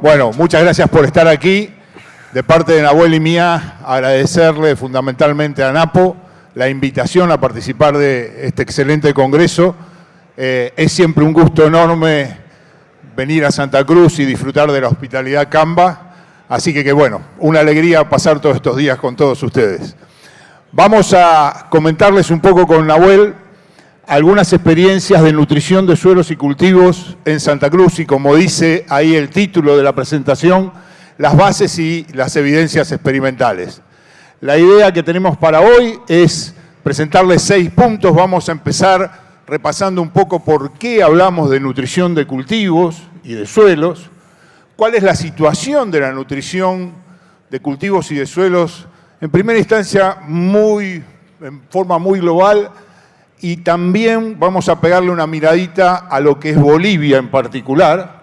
Bueno, muchas gracias por estar aquí. De parte de Nahuel y mía, agradecerle fundamentalmente a Napo la invitación a participar de este excelente congreso. Es siempre un gusto enorme venir a Santa Cruz y disfrutar de la hospitalidad Camba. Así que bueno, una alegría pasar todos estos días con todos ustedes. Vamos a comentarles un poco con Nahuel algunas experiencias de nutrición de suelos y cultivos en Santa Cruz y, como dice ahí el título de la presentación, las bases y las evidencias experimentales. La idea que tenemos para hoy es presentarles 6 puntos. Vamos a empezar repasando un poco por qué hablamos de nutrición de cultivos y de suelos, cuál es la situación de la nutrición de cultivos y de suelos, en primera instancia en forma muy global, y también vamos a pegarle una miradita a lo que es Bolivia en particular.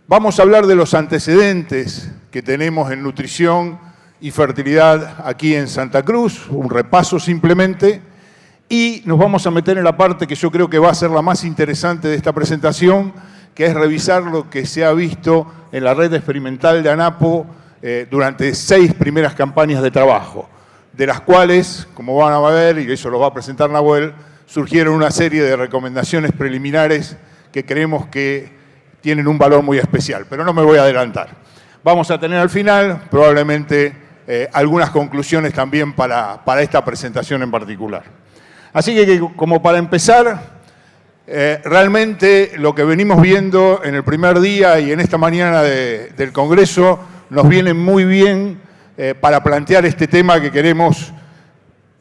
Vamos a hablar de los antecedentes que tenemos en nutrición y fertilidad aquí en Santa Cruz, un repaso simplemente, y nos vamos a meter en la parte que yo creo que va a ser la más interesante de esta presentación, que es revisar lo que se ha visto en la red experimental de ANAPO durante 6 primeras campañas de trabajo, de las cuales, como van a ver, y eso lo va a presentar Nahuel, surgieron una serie de recomendaciones preliminares que creemos que tienen un valor muy especial, pero no me voy a adelantar. Vamos a tener al final probablemente algunas conclusiones también para esta presentación en particular. Así que como para empezar, realmente lo que venimos viendo en el primer día y en esta mañana del Congreso nos viene muy bien para plantear este tema que queremos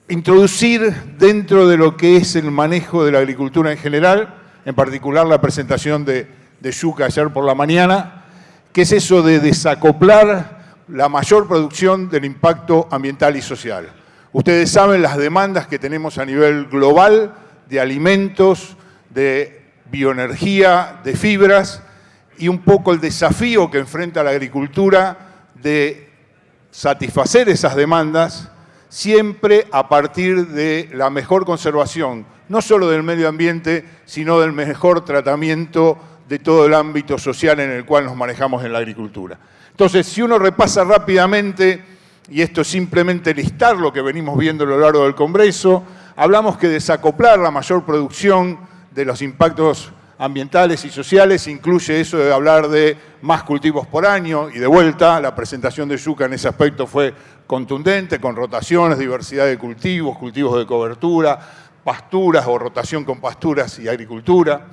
introducir dentro de lo que es el manejo de la agricultura en general, en particular la presentación de Yuca ayer por la mañana, que es eso de desacoplar la mayor producción del impacto ambiental y social. Ustedes saben las demandas que tenemos a nivel global de alimentos, de bioenergía, de fibras, y un poco el desafío que enfrenta la agricultura de satisfacer esas demandas siempre a partir de la mejor conservación, no solo del medio ambiente, sino del mejor tratamiento de todo el ámbito social en el cual nos manejamos en la agricultura. Entonces, si uno repasa rápidamente, y esto es simplemente listar lo que venimos viendo a lo largo del Congreso, hablamos que desacoplar la mayor producción de los impactos ambientales y sociales incluye eso de hablar de más cultivos por año, y de vuelta, la presentación de Yuca en ese aspecto fue contundente, con rotaciones, diversidad de cultivos, cultivos de cobertura, pasturas o rotación con pasturas y agricultura.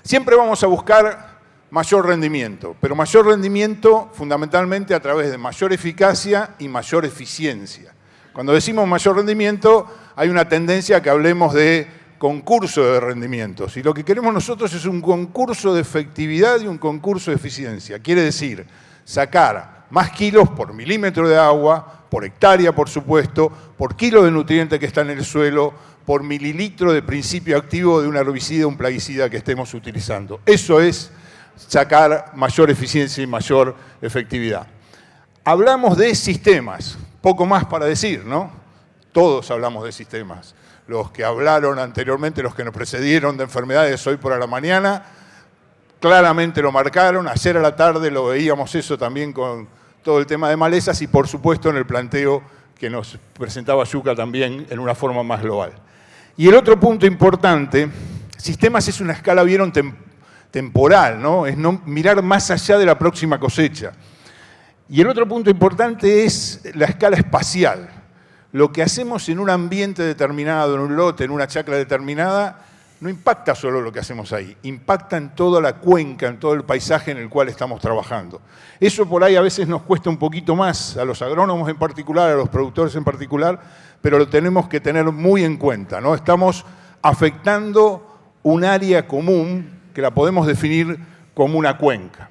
Siempre vamos a buscar mayor rendimiento, pero mayor rendimiento fundamentalmente a través de mayor eficacia y mayor eficiencia. Cuando decimos mayor rendimiento, hay una tendencia a que hablemos de concurso de rendimientos, y lo que queremos nosotros es un concurso de efectividad y un concurso de eficiencia. Quiere decir, sacar más kilos por milímetro de agua, por hectárea, por supuesto, por kilo de nutriente que está en el suelo, por mililitro de principio activo de un herbicida o un plaguicida que estemos utilizando. Eso es sacar mayor eficiencia y mayor efectividad. Hablamos de sistemas, poco más para decir, ¿no? Todos hablamos de sistemas. Los que hablaron anteriormente, los que nos precedieron de enfermedades hoy por a la mañana, claramente lo marcaron. Ayer a la tarde lo veíamos eso también con todo el tema de malezas y, por supuesto, en el planteo que nos presentaba Yuca también en una forma más global. Y el otro punto importante, sistemas es una escala, vieron, temporal, ¿no? Es no mirar más allá de la próxima cosecha. Y el otro punto importante es la escala espacial. Lo que hacemos en un ambiente determinado, en un lote, en una chacra determinada, no impacta solo lo que hacemos ahí, impacta en toda la cuenca, en todo el paisaje en el cual estamos trabajando. Eso por ahí a veces nos cuesta un poquito más, a los agrónomos en particular, a los productores en particular, pero lo tenemos que tener muy en cuenta, ¿no? Estamos afectando un área común que la podemos definir como una cuenca.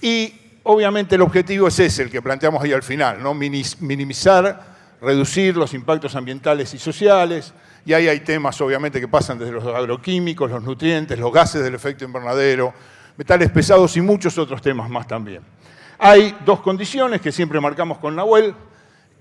Y obviamente el objetivo es ese, el que planteamos ahí al final, ¿no? Minimizar, reducir los impactos ambientales y sociales, y ahí hay temas obviamente que pasan desde los agroquímicos, los nutrientes, los gases del efecto invernadero, metales pesados y muchos otros temas más también. Hay 2 condiciones que siempre marcamos con Nahuel,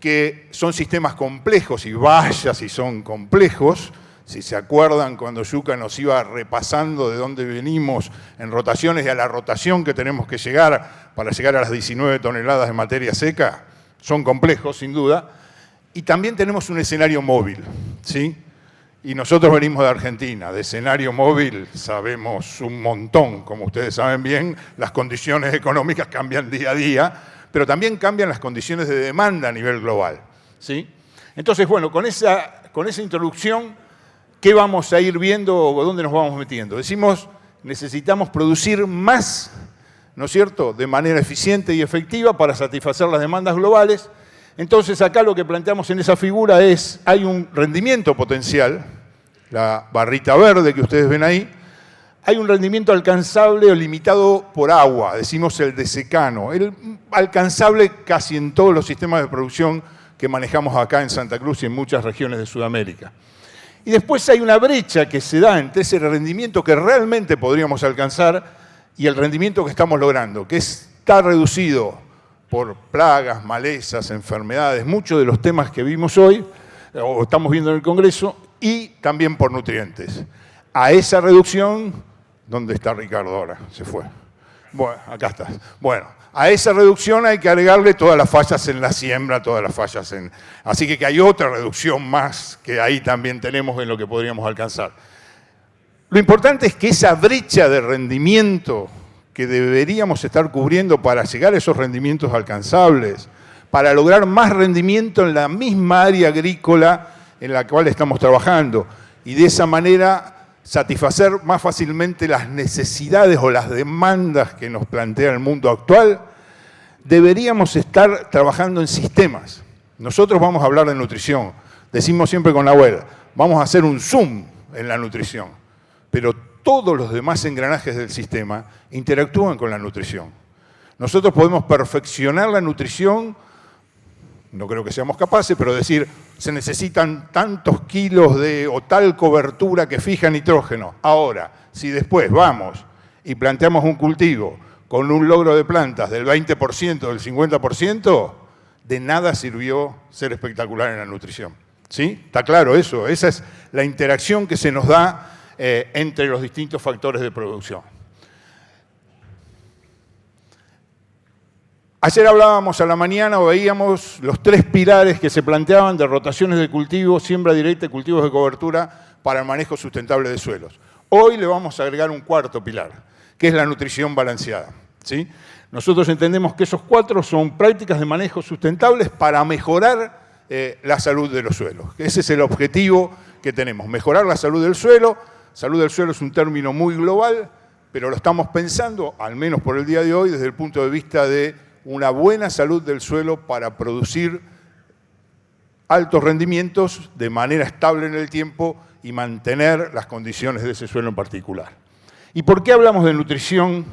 que son sistemas complejos, y vaya si son complejos, Si se acuerdan, cuando Yuka nos iba repasando de dónde venimos en rotaciones y a la rotación que tenemos que llegar para llegar a las 19 toneladas de materia seca, son complejos, sin duda. Y también tenemos un escenario móvil, ¿sí? Y nosotros venimos de Argentina. De escenario móvil sabemos un montón. Como ustedes saben bien, las condiciones económicas cambian día a día, pero también cambian las condiciones de demanda a nivel global, ¿sí? Entonces, bueno, con esa introducción, ¿qué vamos a ir viendo o dónde nos vamos metiendo? Decimos, necesitamos producir más, ¿no es cierto?, de manera eficiente y efectiva para satisfacer las demandas globales. Entonces, acá lo que planteamos en esa figura es, hay un rendimiento potencial, la barrita verde que ustedes ven ahí, hay un rendimiento alcanzable o limitado por agua, decimos el desecano, el alcanzable casi en todos los sistemas de producción que manejamos acá en Santa Cruz y en muchas regiones de Sudamérica. Y después hay una brecha que se da entre ese rendimiento que realmente podríamos alcanzar y el rendimiento que estamos logrando, que está reducido por plagas, malezas, enfermedades, muchos de los temas que vimos hoy, o estamos viendo en el Congreso, y también por nutrientes. A esa reducción, ¿dónde está Ricardo ahora? Se fue. Bueno, acá está. Bueno, a esa reducción hay que agregarle todas las fallas en la siembra, todas las fallas en... Así que hay otra reducción más que ahí también tenemos en lo que podríamos alcanzar. Lo importante es que esa brecha de rendimiento que deberíamos estar cubriendo para llegar a esos rendimientos alcanzables, para lograr más rendimiento en la misma área agrícola en la cual estamos trabajando, y de esa manera satisfacer más fácilmente las necesidades o las demandas que nos plantea el mundo actual, deberíamos estar trabajando en sistemas. Nosotros vamos a hablar de nutrición, decimos siempre con Nahuel, vamos a hacer un zoom en la nutrición, pero todos los demás engranajes del sistema interactúan con la nutrición. Nosotros podemos perfeccionar la nutrición, no creo que seamos capaces, pero decir, se necesitan tantos kilos de o tal cobertura que fija nitrógeno. Ahora, si después vamos y planteamos un cultivo con un logro de plantas del 20%, del 50%, de nada sirvió ser espectacular en la nutrición. ¿Sí? ¿Está claro eso? Esa es la interacción que se nos da entre los distintos factores de producción. Ayer hablábamos a la mañana o veíamos los 3 pilares que se planteaban de rotaciones de cultivo, siembra directa y cultivos de cobertura para el manejo sustentable de suelos. Hoy le vamos a agregar un 4º pilar, que es la nutrición balanceada, ¿sí? Nosotros entendemos que esos 4 son prácticas de manejo sustentables para mejorar la salud de los suelos. Ese es el objetivo que tenemos, mejorar la salud del suelo. Salud del suelo es un término muy global, pero lo estamos pensando, al menos por el día de hoy, desde el punto de vista de una buena salud del suelo para producir altos rendimientos de manera estable en el tiempo y mantener las condiciones de ese suelo en particular. ¿Y por qué hablamos de nutrición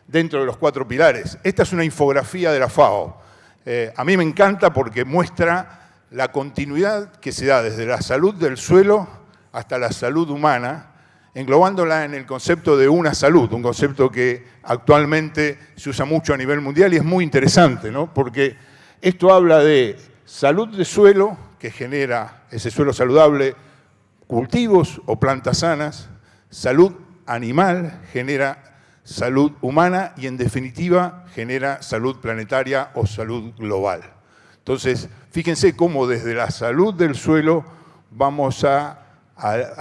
dentro de los 4 pilares? Esta es una infografía de la FAO. A mí me encanta porque muestra la continuidad que se da desde la salud del suelo hasta la salud humana, englobándola en el concepto de una salud, un concepto que actualmente se usa mucho a nivel mundial y es muy interesante, ¿no? Porque esto habla de salud de suelo, que genera ese suelo saludable, cultivos o plantas sanas, salud animal, genera salud humana y en definitiva genera salud planetaria o salud global. Entonces, fíjense cómo desde la salud del suelo vamos a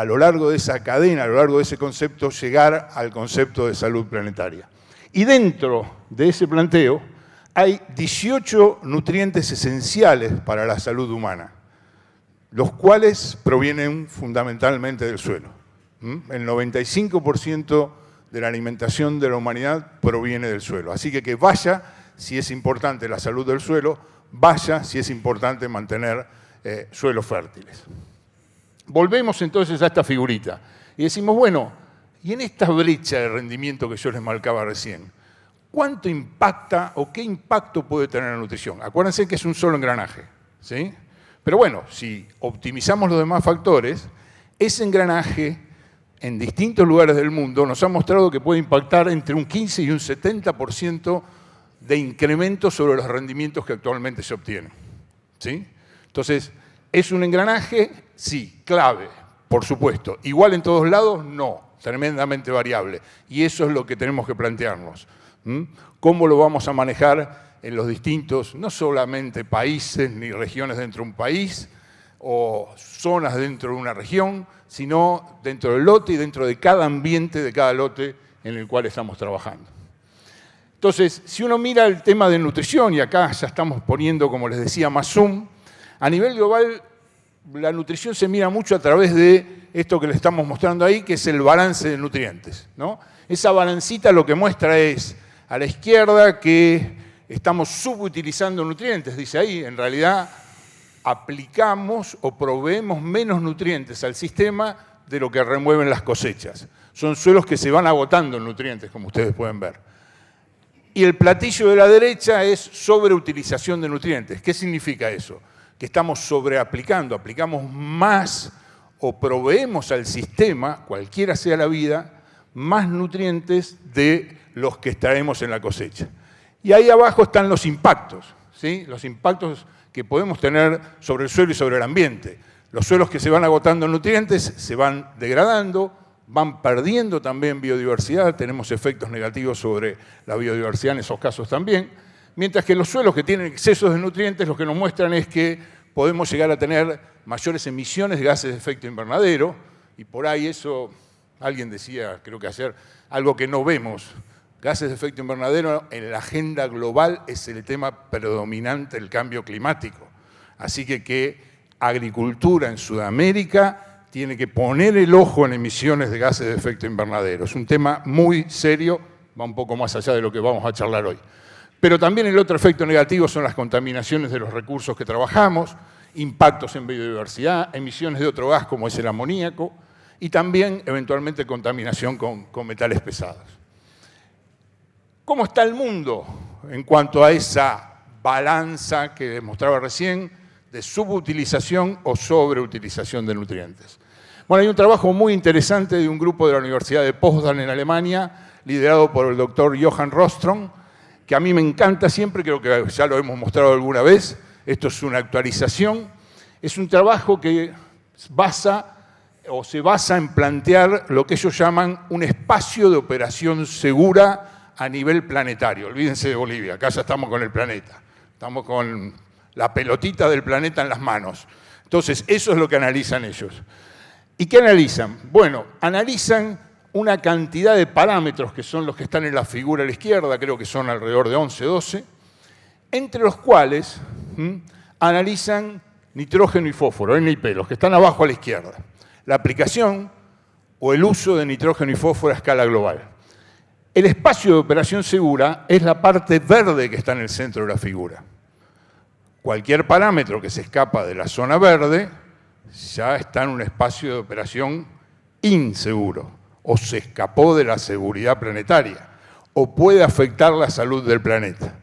lo largo de esa cadena, a lo largo de ese concepto, llegar al concepto de salud planetaria. Y dentro de ese planteo hay 18 nutrientes esenciales para la salud humana, los cuales provienen fundamentalmente del suelo. El 95% de la alimentación de la humanidad proviene del suelo. Así que vaya si es importante la salud del suelo, vaya si es importante mantener suelos fértiles. Volvemos entonces a esta figurita y decimos, bueno, y en esta brecha de rendimiento que yo les marcaba recién, ¿cuánto impacta o qué impacto puede tener la nutrición? Acuérdense que es un solo engranaje, ¿sí? Pero bueno, si optimizamos los demás factores, ese engranaje en distintos lugares del mundo nos ha mostrado que puede impactar entre un 15 y un 70% de incremento sobre los rendimientos que actualmente se obtienen, ¿sí? Entonces, ¿es un engranaje? Sí, clave, Por supuesto. ¿Igual en todos lados? No. Tremendamente variable. Y eso es lo que tenemos que plantearnos. ¿Cómo lo vamos a manejar en los distintos, no solamente países ni regiones dentro de un país o zonas dentro de una región, sino dentro del lote y dentro de cada ambiente de cada lote en el cual estamos trabajando? Entonces, si uno mira el tema de nutrición, y acá ya estamos poniendo, como les decía, más zoom, a nivel global la nutrición se mira mucho a través de esto que le estamos mostrando ahí, que es el balance de nutrientes, ¿no? Esa balancita lo que muestra es, a la izquierda, que estamos subutilizando nutrientes, dice ahí. En realidad, aplicamos o proveemos menos nutrientes al sistema de lo que remueven las cosechas. Son suelos que se van agotando en nutrientes, como ustedes pueden ver. Y el platillo de la derecha es sobreutilización de nutrientes. ¿Qué significa eso? Que estamos sobreaplicando, aplicamos más o proveemos al sistema, cualquiera sea la vida, más nutrientes de los que extraemos en la cosecha. Y ahí abajo están los impactos, ¿sí? Los impactos que podemos tener sobre el suelo y sobre el ambiente. Los suelos que se van agotando en nutrientes se van degradando, van perdiendo también biodiversidad, tenemos efectos negativos sobre la biodiversidad en esos casos también, mientras que los suelos que tienen excesos de nutrientes lo que nos muestran es que podemos llegar a tener mayores emisiones de gases de efecto invernadero, y por ahí eso, alguien decía, creo que ayer, algo que no vemos. Gases de efecto invernadero en la agenda global es el tema predominante del cambio climático. Así que agricultura en Sudamérica tiene que poner el ojo en emisiones de gases de efecto invernadero. Es un tema muy serio, va un poco más allá de lo que vamos a charlar hoy. Pero también el otro efecto negativo son las contaminaciones de los recursos que trabajamos, impactos en biodiversidad, emisiones de otro gas como es el amoníaco y también eventualmente contaminación con metales pesados. ¿Cómo está el mundo en cuanto a esa balanza que demostraba recién de subutilización o sobreutilización de nutrientes? Bueno, hay un trabajo muy interesante de un grupo de la Universidad de Potsdam en Alemania, liderado por el doctor Johann Roström, que a mí me encanta siempre, creo que ya lo hemos mostrado alguna vez. Esto es una actualización. Es un trabajo que se basa en plantear lo que ellos llaman un espacio de operación segura a nivel planetario. Olvídense de Bolivia, acá ya estamos con el planeta. Estamos con la pelotita del planeta en las manos. Entonces, eso es lo que analizan ellos. ¿Y qué analizan? Bueno, analizan una cantidad de parámetros que son los que están en la figura a la izquierda, creo que son alrededor de 11, 12, entre los cuales analizan nitrógeno y fósforo, NIP, los que están abajo a la izquierda. La aplicación o el uso de nitrógeno y fósforo a escala global. El espacio de operación segura es la parte verde que está en el centro de la figura. Cualquier parámetro que se escapa de la zona verde ya está en un espacio de operación inseguro, o se escapó de la seguridad planetaria, o puede afectar la salud del planeta.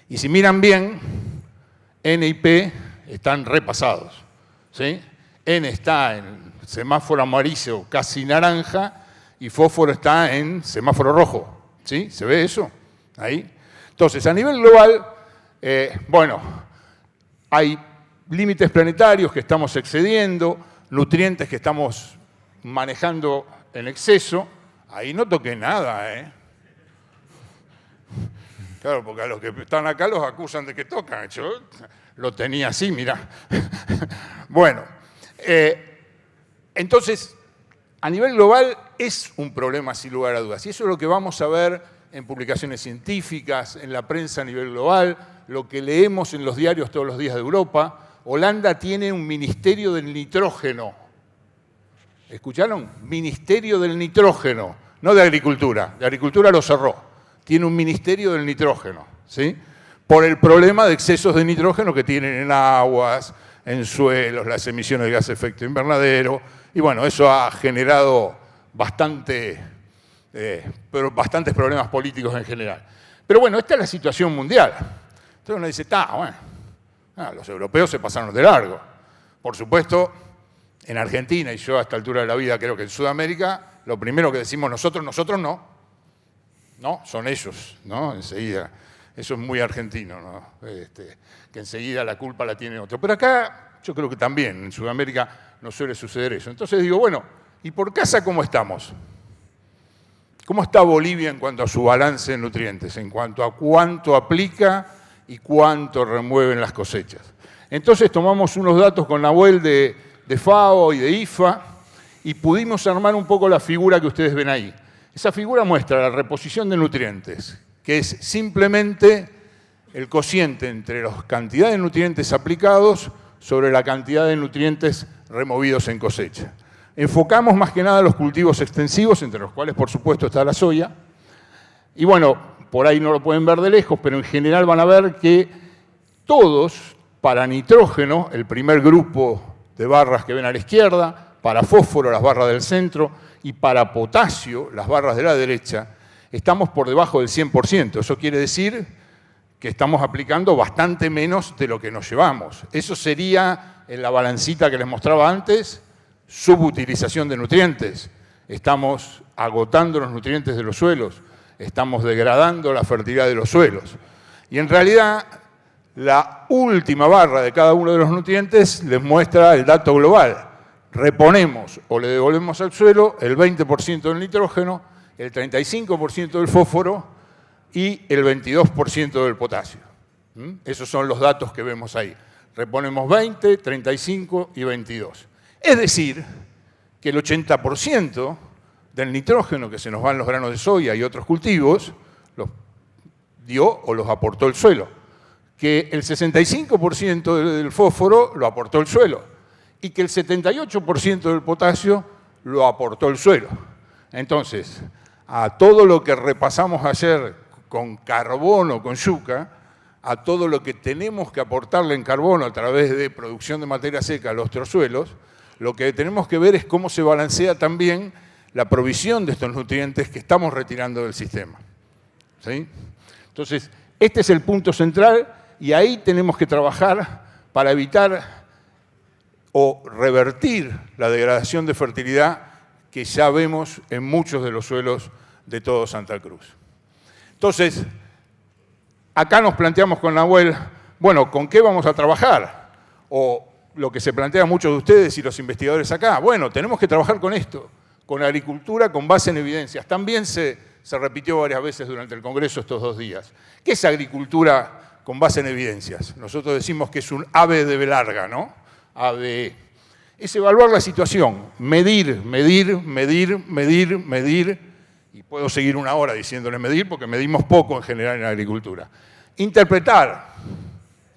Y si miran bien, N y P están repasados, ¿sí? N está en semáforo amarillo casi naranja y fósforo está en semáforo rojo, ¿sí? ¿Se ve eso? Ahí. Entonces, a nivel global, bueno, hay límites planetarios que estamos excediendo, nutrientes que estamos manejando en exceso. Ahí no toqué nada, ¿eh? Claro, porque a los que están acá los acusan de que tocan. Yo lo tenía así, mirá. Bueno, entonces, a nivel global es un problema sin lugar a dudas. Y eso es lo que vamos a ver en publicaciones científicas, en la prensa a nivel global, lo que leemos en los diarios todos los días de Europa. Holanda tiene un ministerio del nitrógeno. ¿Escucharon? Ministerio del nitrógeno, no de agricultura. De agricultura lo cerró. Tiene un ministerio del nitrógeno, ¿sí? Por el problema de excesos de nitrógeno que tienen en aguas, en suelos, las emisiones de gas de efecto invernadero. Y bueno, eso ha generado bastantes problemas políticos en general. Pero bueno, esta es la situación mundial. Entonces uno dice, los europeos se pasaron de largo. Por supuesto, en Argentina, y yo a esta altura de la vida creo que en Sudamérica, lo primero que decimos nosotros no. No, son ellos, ¿no? Enseguida. Eso es muy argentino, ¿no? Que enseguida la culpa la tiene otro. Pero acá Yo creo que también en Sudamérica no suele suceder eso. Entonces digo, bueno, ¿y por casa cómo estamos? ¿Cómo está Bolivia en cuanto a su balance de nutrientes? En cuanto a cuánto aplica y cuánto remueven las cosechas. Entonces tomamos unos datos con Nahuel de FAO y de IFA y pudimos armar un poco la figura que ustedes ven ahí. Esa figura muestra la reposición de nutrientes, que es simplemente el cociente entre la cantidad de nutrientes aplicados sobre la cantidad de nutrientes removidos en cosecha. Enfocamos más que nada los cultivos extensivos, entre los cuales por supuesto está la soya. Y bueno, por ahí no lo pueden ver de lejos, pero en general van a ver que todos, para nitrógeno, el primer grupo de barras que ven a la izquierda, para fósforo, las barras del centro, y para potasio, las barras de la derecha, estamos por debajo del 100%. Eso quiere decir que estamos aplicando bastante menos de lo que nos llevamos. Eso sería, en la balancita que les mostraba antes, subutilización de nutrientes. Estamos agotando los nutrientes de los suelos, estamos degradando la fertilidad de los suelos. Y en realidad, la última barra de cada uno de los nutrientes les muestra el dato global. Reponemos o le devolvemos al suelo el 20% del nitrógeno, el 35% del fósforo y el 22% del potasio. Esos son los datos que vemos ahí. Reponemos 20, 35 y 22. Es decir, que el 80% del nitrógeno que se nos va en los granos de soya y otros cultivos los dio o los aportó el suelo. Que el 65% del fósforo lo aportó el suelo y que el 78% del potasio lo aportó el suelo. Entonces, a todo lo que repasamos ayer con carbono, con yuca, a todo lo que tenemos que aportarle en carbono a través de producción de materia seca a nuestros suelos, lo que tenemos que ver es cómo se balancea también la provisión de estos nutrientes que estamos retirando del sistema. ¿Sí? Entonces, este es el punto central y ahí tenemos que trabajar para evitar o revertir la degradación de fertilidad que ya vemos en muchos de los suelos de todo Santa Cruz. Entonces, acá nos planteamos con Nahuel, bueno, ¿con qué vamos a trabajar? O lo que se plantea muchos de ustedes y los investigadores acá, bueno, tenemos que trabajar con esto, con agricultura con base en evidencias. También se repitió varias veces durante el Congreso estos 2 días. ¿Qué es agricultura con base en evidencias? Nosotros decimos que es un ave de B larga, ¿no? ABE. Es evaluar la situación, medir, y puedo seguir una hora diciéndole medir porque medimos poco en general en agricultura. Interpretar,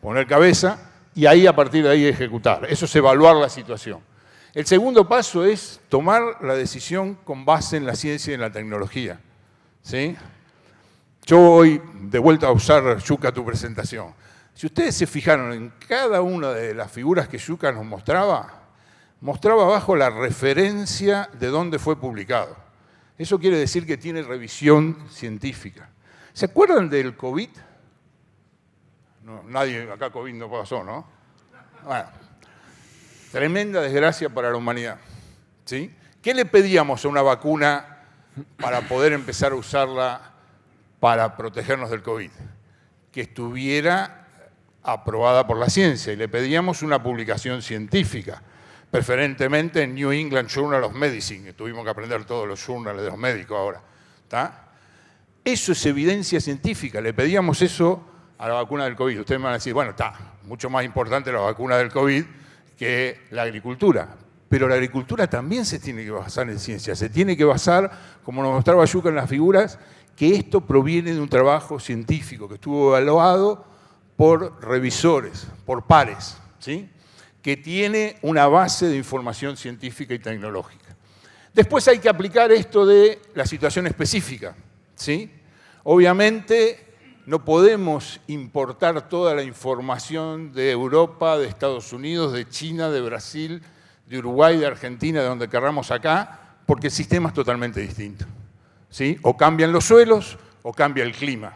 poner cabeza y ahí a partir de ahí ejecutar. Eso es evaluar la situación. El segundo paso es tomar la decisión con base en la ciencia y en la tecnología. ¿Sí? Yo voy de vuelta a usar, Yuka, tu presentación. Si ustedes se fijaron en cada una de las figuras que Yuka nos mostraba abajo la referencia de dónde fue publicado. Eso quiere decir que tiene revisión científica. ¿Se acuerdan del COVID? No, nadie acá COVID no pasó, ¿no? Bueno, tremenda desgracia para la humanidad. ¿Sí? ¿Qué le pedíamos a una vacuna para poder empezar a usarla para protegernos del COVID? Que estuviera aprobada por la ciencia y le pedíamos una publicación científica, preferentemente en New England Journal of Medicine, que tuvimos que aprender todos los journals de los médicos ahora. ¿Tá? Eso es evidencia científica, le pedíamos eso a la vacuna del COVID. Ustedes me van a decir, bueno, está mucho más importante la vacuna del COVID que la agricultura. Pero la agricultura también se tiene que basar en ciencia, se tiene que basar, como nos mostraba Yuka en las figuras, que esto proviene de un trabajo científico que estuvo evaluado por revisores, por pares, ¿sí? Que tiene una base de información científica y tecnológica. Después hay que aplicar esto de la situación específica, ¿sí? Obviamente no podemos importar toda la información de Europa, de Estados Unidos, de China, de Brasil, de Uruguay, de Argentina, de donde querramos acá, porque el sistema es totalmente distinto. ¿Sí? O cambian los suelos o cambia el clima.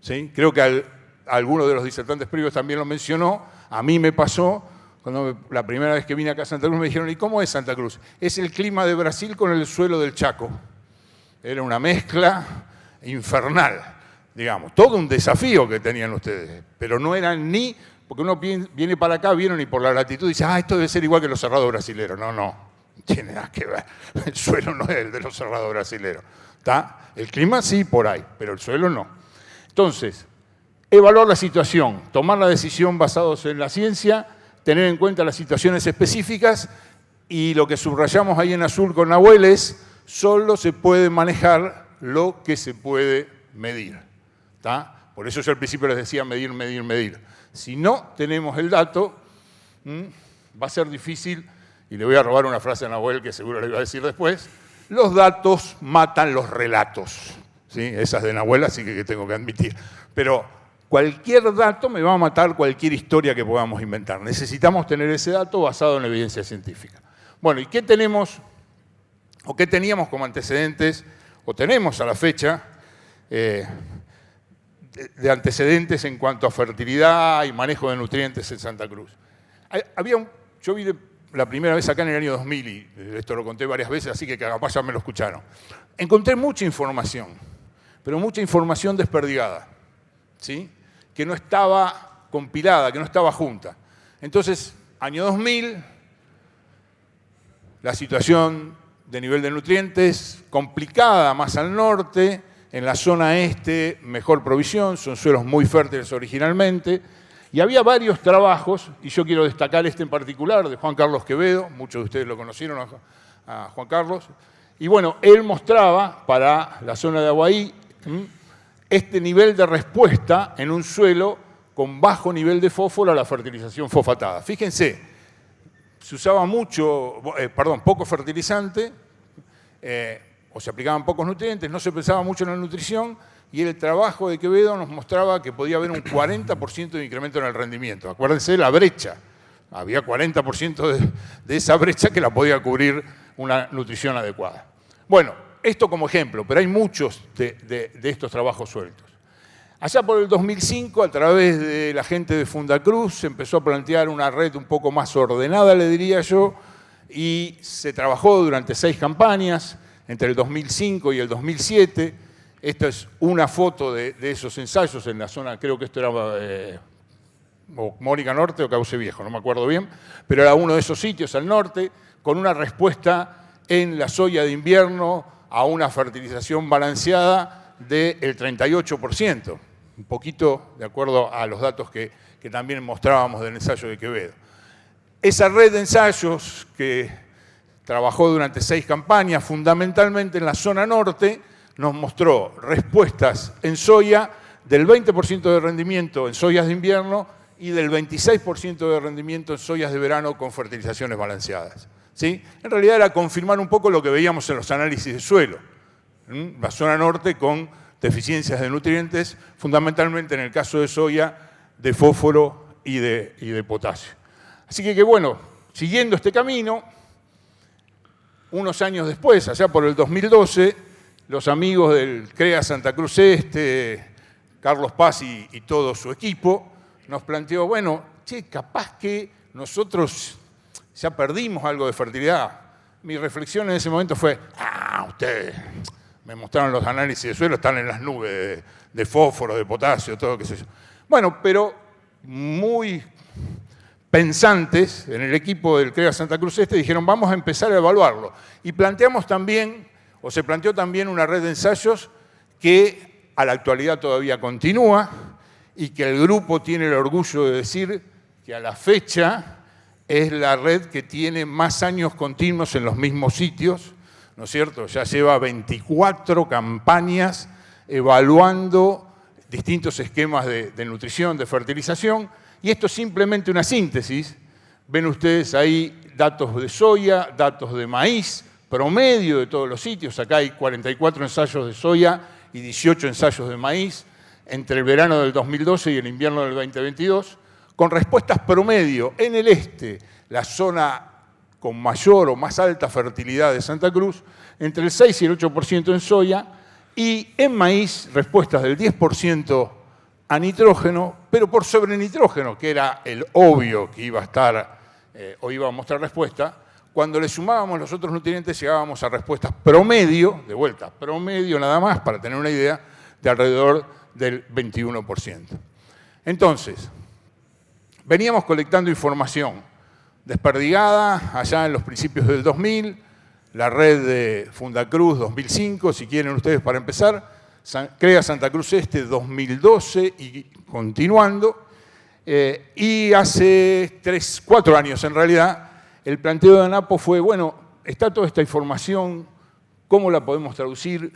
¿Sí? Creo que alguno de los disertantes previos también lo mencionó. A mí me pasó, cuando la primera vez que vine acá a Santa Cruz me dijeron, ¿y cómo es Santa Cruz? Es el clima de Brasil con el suelo del Chaco. Era una mezcla infernal, digamos. Todo un desafío que tenían ustedes, pero no eran ni Porque uno viene para acá, vieron, y por la latitud dice, esto debe ser igual que los cerrados brasileros. No, no, tiene nada que ver. El suelo no es el de los cerrados brasileros. ¿Está? El clima sí, por ahí, pero el suelo no. Entonces, evaluar la situación, tomar la decisión basados en la ciencia, tener en cuenta las situaciones específicas, y lo que subrayamos ahí en azul con Nahuel es, solo se puede manejar lo que se puede medir. ¿Está? Por eso yo al principio les decía medir, medir, medir. Si no tenemos el dato, va a ser difícil, y le voy a robar una frase a Nahuel que seguro le iba a decir después, los datos matan los relatos. ¿Sí? Esa es de Nahuel, así que tengo que admitir. Pero cualquier dato me va a matar cualquier historia que podamos inventar. Necesitamos tener ese dato basado en evidencia científica. Bueno, ¿y qué tenemos, o qué teníamos como antecedentes, o tenemos a la fecha, de antecedentes en cuanto a fertilidad y manejo de nutrientes en Santa Cruz? Yo vi la primera vez acá en el año 2000, y esto lo conté varias veces, así que capaz ya me lo escucharon. Encontré mucha información, pero mucha información desperdigada, ¿sí? Que no estaba compilada, que no estaba junta. Entonces, año 2000, la situación de nivel de nutrientes complicada más al norte, en la zona este mejor provisión, son suelos muy fértiles originalmente, y había varios trabajos, y yo quiero destacar este en particular, de Juan Carlos Quevedo, muchos de ustedes lo conocieron a Juan Carlos, y bueno, él mostraba para la zona de Aguaí este nivel de respuesta en un suelo con bajo nivel de fósforo a la fertilización fosfatada. Fíjense, se usaba poco fertilizante, o se aplicaban pocos nutrientes, no se pensaba mucho en la nutrición, y el trabajo de Quevedo nos mostraba que podía haber un 40% de incremento en el rendimiento. Acuérdense de la brecha, había 40% de esa brecha que la podía cubrir una nutrición adecuada. Bueno, esto como ejemplo, pero hay muchos de estos trabajos sueltos. Allá por el 2005, a través de la gente de Fundacruz, se empezó a plantear una red un poco más ordenada, le diría yo, y se trabajó durante 6 campañas, entre el 2005 y el 2007. Esta es una foto de esos ensayos en la zona, creo que esto era Mónica Norte o Cauce Viejo, no me acuerdo bien, pero era uno de esos sitios al norte, con una respuesta en la soya de invierno a una fertilización balanceada del 38%, un poquito de acuerdo a los datos que también mostrábamos del ensayo de Quevedo. Esa red de ensayos que trabajó durante 6 campañas, fundamentalmente en la zona norte, nos mostró respuestas en soya del 20% de rendimiento en soyas de invierno y del 26% de rendimiento en soyas de verano con fertilizaciones balanceadas. ¿Sí? En realidad era confirmar un poco lo que veíamos en los análisis de suelo. La zona norte con deficiencias de nutrientes, fundamentalmente en el caso de soya, de fósforo y de potasio. Así que bueno, siguiendo este camino, unos años después, allá por el 2012, los amigos del CREA Santa Cruz Este, Carlos Paz y todo su equipo, nos planteó, bueno, capaz que nosotros ya perdimos algo de fertilidad. Mi reflexión en ese momento fue, ustedes me mostraron los análisis de suelo, están en las nubes de fósforo, de potasio, todo qué sé yo. Bueno, pero muy pensantes en el equipo del CREA Santa Cruz Este dijeron, vamos a empezar a evaluarlo. Y planteamos también, o se planteó también una red de ensayos que a la actualidad todavía continúa y que el grupo tiene el orgullo de decir que a la fecha es la red que tiene más años continuos en los mismos sitios, ¿no es cierto? Ya lleva 24 campañas evaluando distintos esquemas de nutrición, de fertilización, y esto es simplemente una síntesis. Ven ustedes ahí datos de soya, datos de maíz, promedio de todos los sitios. Acá hay 44 ensayos de soya y 18 ensayos de maíz entre el verano del 2012 y el invierno del 2022, con respuestas promedio en el este, la zona con mayor o más alta fertilidad de Santa Cruz, entre el 6 y el 8% en soya, y en maíz respuestas del 10% a nitrógeno, pero por sobre nitrógeno, que era el obvio que iba a estar o iba a mostrar respuesta. Cuando le sumábamos los otros nutrientes llegábamos a respuestas promedio, de vuelta, promedio nada más, para tener una idea, de alrededor del 21%. Entonces, veníamos colectando información desperdigada allá en los principios del 2000, la red de Fundacruz 2005, si quieren ustedes para empezar, crea Santa Cruz Este 2012 y continuando, y hace 4 años en realidad, el planteo de ANAPO fue, bueno, está toda esta información, ¿cómo la podemos traducir?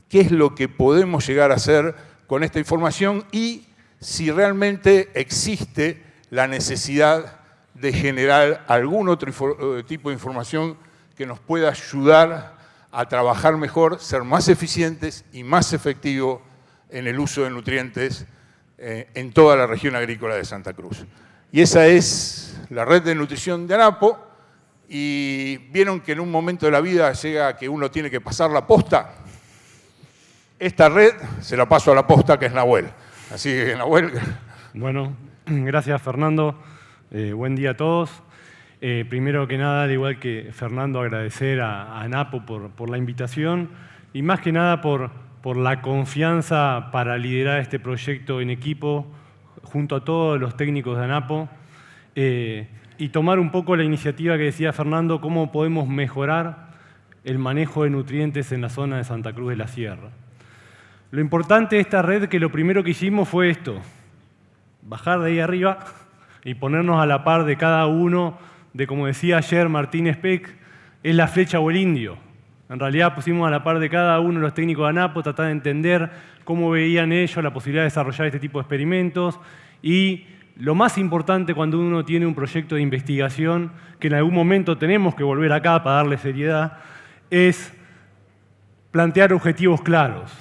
¿Qué es lo que podemos llegar a hacer con esta información? Y si realmente existe la necesidad de generar algún otro tipo de información que nos pueda ayudar a trabajar mejor, ser más eficientes y más efectivos en el uso de nutrientes en toda la región agrícola de Santa Cruz. Y esa es la red de nutrición de ANAPO, y vieron que en un momento de la vida llega que uno tiene que pasar la posta. Esta red se la paso a la posta, que es Nahuel. Así que, Nahuel. Bueno, gracias, Fernando. Buen día a todos. Primero que nada, al igual que Fernando, agradecer a ANAPO por la invitación y más que nada por la confianza para liderar este proyecto en equipo junto a todos los técnicos de ANAPO y tomar un poco la iniciativa que decía Fernando, cómo podemos mejorar el manejo de nutrientes en la zona de Santa Cruz de la Sierra. Lo importante de esta red, que lo primero que hicimos fue esto, bajar de ahí arriba y ponernos a la par de cada uno de, como decía ayer Martínez Peck, es la flecha o el indio. En realidad pusimos a la par de cada uno de los técnicos de ANAPO, tratar de entender cómo veían ellos la posibilidad de desarrollar este tipo de experimentos y lo más importante cuando uno tiene un proyecto de investigación, que en algún momento tenemos que volver acá para darle seriedad, es plantear objetivos claros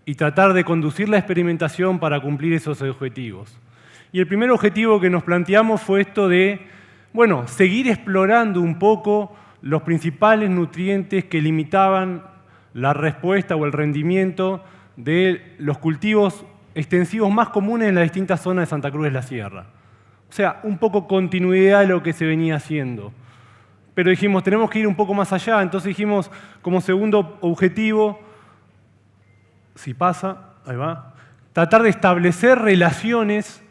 y tratar de conducir la experimentación para cumplir esos objetivos. Y el primer objetivo que nos planteamos fue esto de, bueno, seguir explorando un poco los principales nutrientes que limitaban la respuesta o el rendimiento de los cultivos extensivos más comunes en las distintas zonas de Santa Cruz de la Sierra. O sea, un poco continuidad de lo que se venía haciendo. Pero dijimos, tenemos que ir un poco más allá. Entonces dijimos, como segundo objetivo, si pasa, ahí va, tratar de establecer relaciones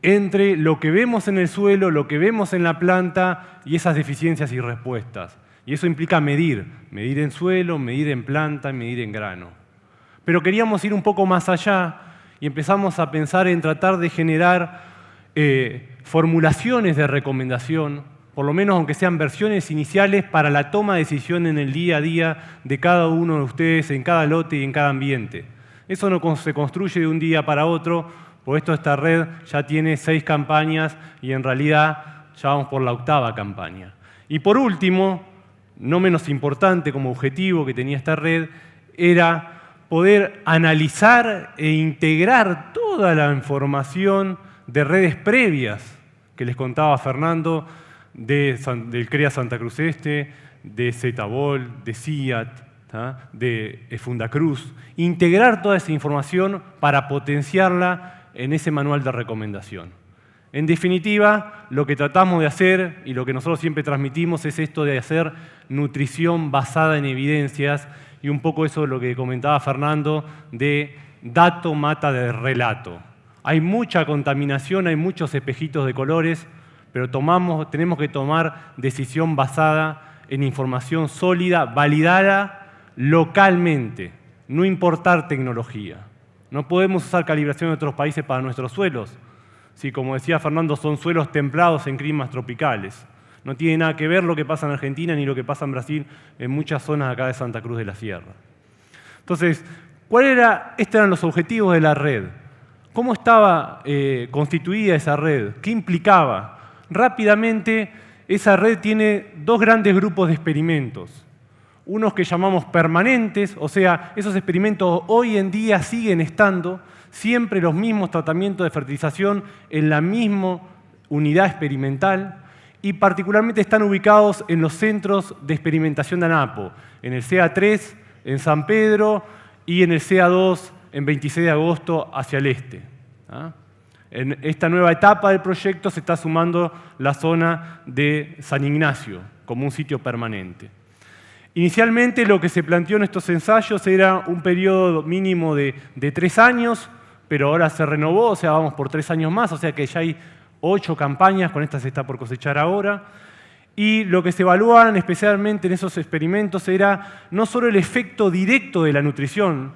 entre lo que vemos en el suelo, lo que vemos en la planta y esas deficiencias y respuestas. Y eso implica medir en suelo, medir en planta y medir en grano. Pero queríamos ir un poco más allá y empezamos a pensar en tratar de generar formulaciones de recomendación, por lo menos aunque sean versiones iniciales para la toma de decisión en el día a día de cada uno de ustedes, en cada lote y en cada ambiente. Eso no se construye de un día para otro, por esto esta red ya tiene 6 campañas y en realidad ya vamos por la 8ª campaña. Y por último, no menos importante como objetivo que tenía esta red, era poder analizar e integrar toda la información de redes previas que les contaba Fernando, del CREA Santa Cruz Este, de Zetabol, de CIAT, de Fundacruz. Integrar toda esa información para potenciarla en ese manual de recomendación. En definitiva, lo que tratamos de hacer y lo que nosotros siempre transmitimos es esto de hacer nutrición basada en evidencias y un poco eso es lo que comentaba Fernando de dato mata de relato. Hay mucha contaminación, hay muchos espejitos de colores, pero tenemos que tomar decisión basada en información sólida, validada localmente, no importar tecnología. No podemos usar calibración de otros países para nuestros suelos. Si, como decía Fernando, son suelos templados en climas tropicales. No tiene nada que ver lo que pasa en Argentina ni lo que pasa en Brasil en muchas zonas acá de Santa Cruz de la Sierra. Entonces, estos eran los objetivos de la red. ¿Cómo estaba constituida esa red? ¿Qué implicaba? Rápidamente, esa red tiene 2 grandes grupos de experimentos. Unos que llamamos permanentes, o sea, esos experimentos hoy en día siguen estando, siempre los mismos tratamientos de fertilización en la misma unidad experimental y particularmente están ubicados en los centros de experimentación de ANAPO, en el CA3, en San Pedro y en el CA2, en 26 de agosto, hacia el este. En esta nueva etapa del proyecto se está sumando la zona de San Ignacio como un sitio permanente. Inicialmente lo que se planteó en estos ensayos era un periodo mínimo de 3 años, pero ahora se renovó, o sea, vamos por 3 años más, o sea que ya hay 8 campañas, con esta se está por cosechar ahora. Y lo que se evaluaban especialmente en esos experimentos era no solo el efecto directo de la nutrición,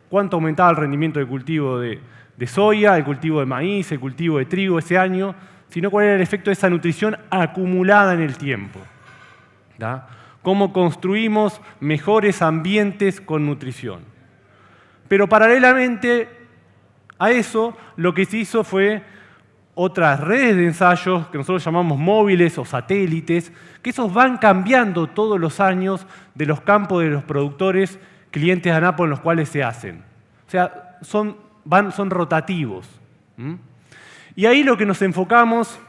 cuánto aumentaba el rendimiento del cultivo de soya, el cultivo de maíz, el cultivo de trigo ese año, sino cuál era el efecto de esa nutrición acumulada en el tiempo. ¿Da? Cómo construimos mejores ambientes con nutrición. Pero paralelamente a eso, lo que se hizo fue otras redes de ensayos que nosotros llamamos móviles o satélites, que esos van cambiando todos los años de los campos de los productores clientes de ANAPO en los cuales se hacen. O sea, son rotativos. Y ahí lo que nos enfocamos,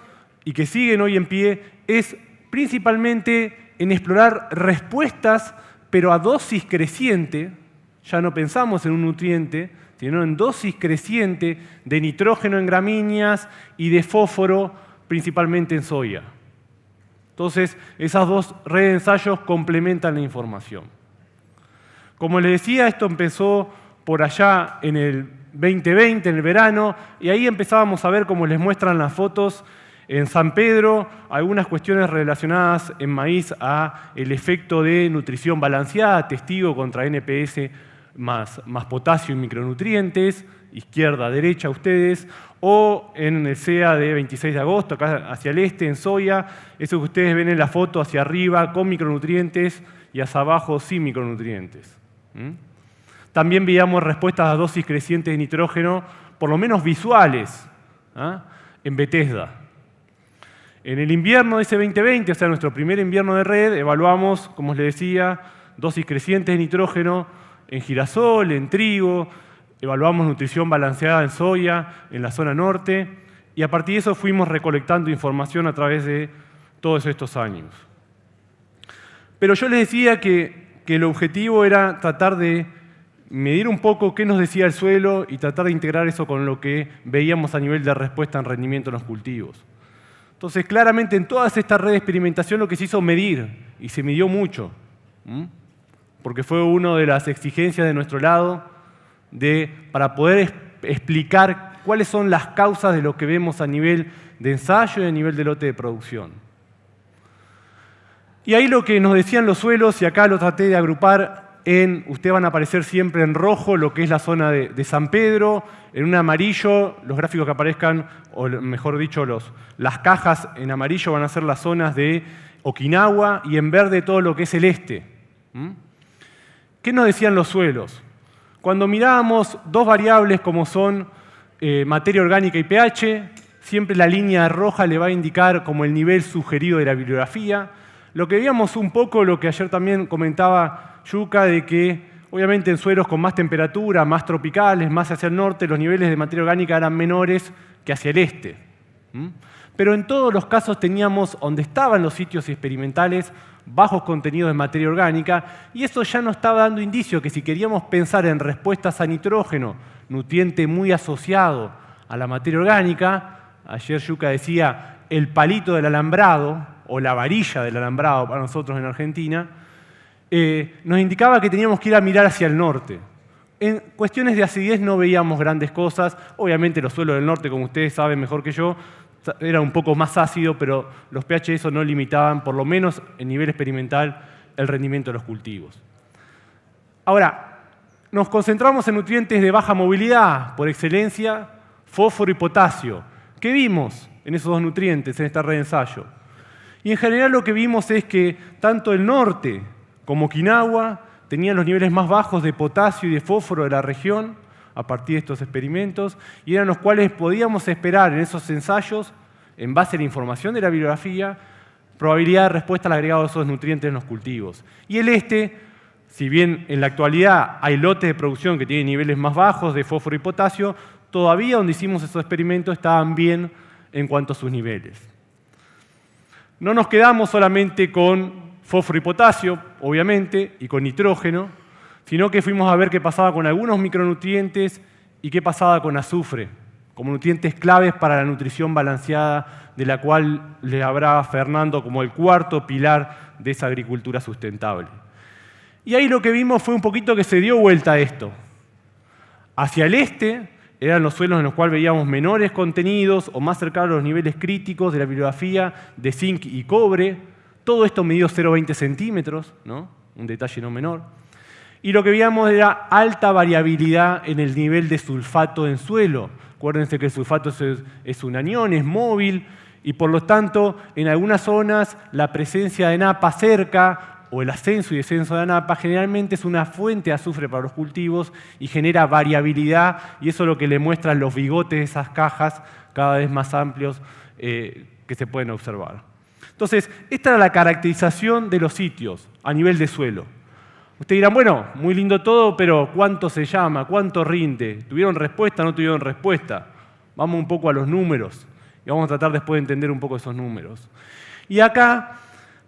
y que siguen hoy en pie, es principalmente en explorar respuestas, pero a dosis creciente. Ya no pensamos en un nutriente, sino en dosis creciente de nitrógeno en gramíneas y de fósforo, principalmente en soya. Entonces, esas dos redes de ensayos complementan la información. Como les decía, esto empezó por allá en el 2020, en el verano, y ahí empezábamos a ver, como les muestran las fotos, en San Pedro, algunas cuestiones relacionadas en maíz a el efecto de nutrición balanceada, testigo contra NPS más potasio y micronutrientes, izquierda, derecha ustedes, o en el CEA de 26 de agosto, acá hacia el este, en soya, eso que ustedes ven en la foto hacia arriba con micronutrientes y hacia abajo sin micronutrientes. También veíamos respuestas a dosis crecientes de nitrógeno, por lo menos visuales, en Bethesda. En el invierno de ese 2020, o sea, nuestro primer invierno de red, evaluamos, como les decía, dosis crecientes de nitrógeno en girasol, en trigo, evaluamos nutrición balanceada en soya, en la zona norte, y a partir de eso fuimos recolectando información a través de todos estos años. Pero yo les decía que el objetivo era tratar de medir un poco qué nos decía el suelo y tratar de integrar eso con lo que veíamos a nivel de respuesta en rendimiento en los cultivos. Entonces, claramente en todas estas redes de experimentación lo que se hizo medir, y se midió mucho, porque fue una de las exigencias de nuestro lado para poder explicar cuáles son las causas de lo que vemos a nivel de ensayo y a nivel de lote de producción. Y ahí lo que nos decían los suelos, y acá lo traté de agrupar ustedes van a aparecer siempre en rojo lo que es la zona de San Pedro, en un amarillo, los gráficos que aparezcan, o mejor dicho, las cajas en amarillo van a ser las zonas de Okinawa, y en verde todo lo que es el este. ¿Qué nos decían los suelos? Cuando mirábamos dos variables como son materia orgánica y pH, siempre la línea roja le va a indicar como el nivel sugerido de la bibliografía. Lo que veíamos un poco, lo que ayer también comentaba Yuka, de que obviamente en suelos con más temperatura, más tropicales, más hacia el norte, los niveles de materia orgánica eran menores que hacia el este. Pero en todos los casos teníamos, donde estaban los sitios experimentales, bajos contenidos de materia orgánica, y eso ya nos estaba dando indicio que si queríamos pensar en respuestas a nitrógeno, nutriente muy asociado a la materia orgánica, ayer Yuka decía el palito del alambrado, o la varilla del alambrado para nosotros en Argentina, nos indicaba que teníamos que ir a mirar hacia el norte. En cuestiones de acidez no veíamos grandes cosas. Obviamente los suelos del norte, como ustedes saben mejor que yo, eran un poco más ácidos, pero los pH eso no limitaban, por lo menos en nivel experimental, el rendimiento de los cultivos. Ahora, nos concentramos en nutrientes de baja movilidad, por excelencia, fósforo y potasio. ¿Qué vimos en esos dos nutrientes en esta red de ensayo? Y en general lo que vimos es que tanto el norte como Okinawa tenían los niveles más bajos de potasio y de fósforo de la región a partir de estos experimentos, y eran los cuales podíamos esperar en esos ensayos, en base a la información de la bibliografía, probabilidad de respuesta al agregado de esos nutrientes en los cultivos. Y el este, si bien en la actualidad hay lotes de producción que tienen niveles más bajos de fósforo y potasio, todavía donde hicimos esos experimentos estaban bien en cuanto a sus niveles. No nos quedamos solamente con fósforo y potasio, obviamente, y con nitrógeno, sino que fuimos a ver qué pasaba con algunos micronutrientes y qué pasaba con azufre, como nutrientes claves para la nutrición balanceada, de la cual le habrá Fernando como el cuarto pilar de esa agricultura sustentable. Y ahí lo que vimos fue un poquito que se dio vuelta a esto. Hacia el este, eran los suelos en los cuales veíamos menores contenidos o más cercanos a los niveles críticos de la bibliografía de zinc y cobre. Todo esto medido 0,20 centímetros, ¿no? Un detalle no menor. Y lo que veíamos era alta variabilidad en el nivel de sulfato en suelo. Acuérdense que el sulfato es un anión, es móvil, y por lo tanto, en algunas zonas, la presencia de napa cerca o el ascenso y descenso de napa generalmente es una fuente de azufre para los cultivos y genera variabilidad, y eso es lo que le muestran los bigotes de esas cajas cada vez más amplios que se pueden observar. Entonces, esta era la caracterización de los sitios a nivel de suelo. Ustedes dirán, bueno, muy lindo todo, pero ¿cuánto se llama? ¿Cuánto rinde? ¿Tuvieron respuesta? ¿No tuvieron respuesta? Vamos un poco a los números y vamos a tratar después de entender un poco esos números. Y acá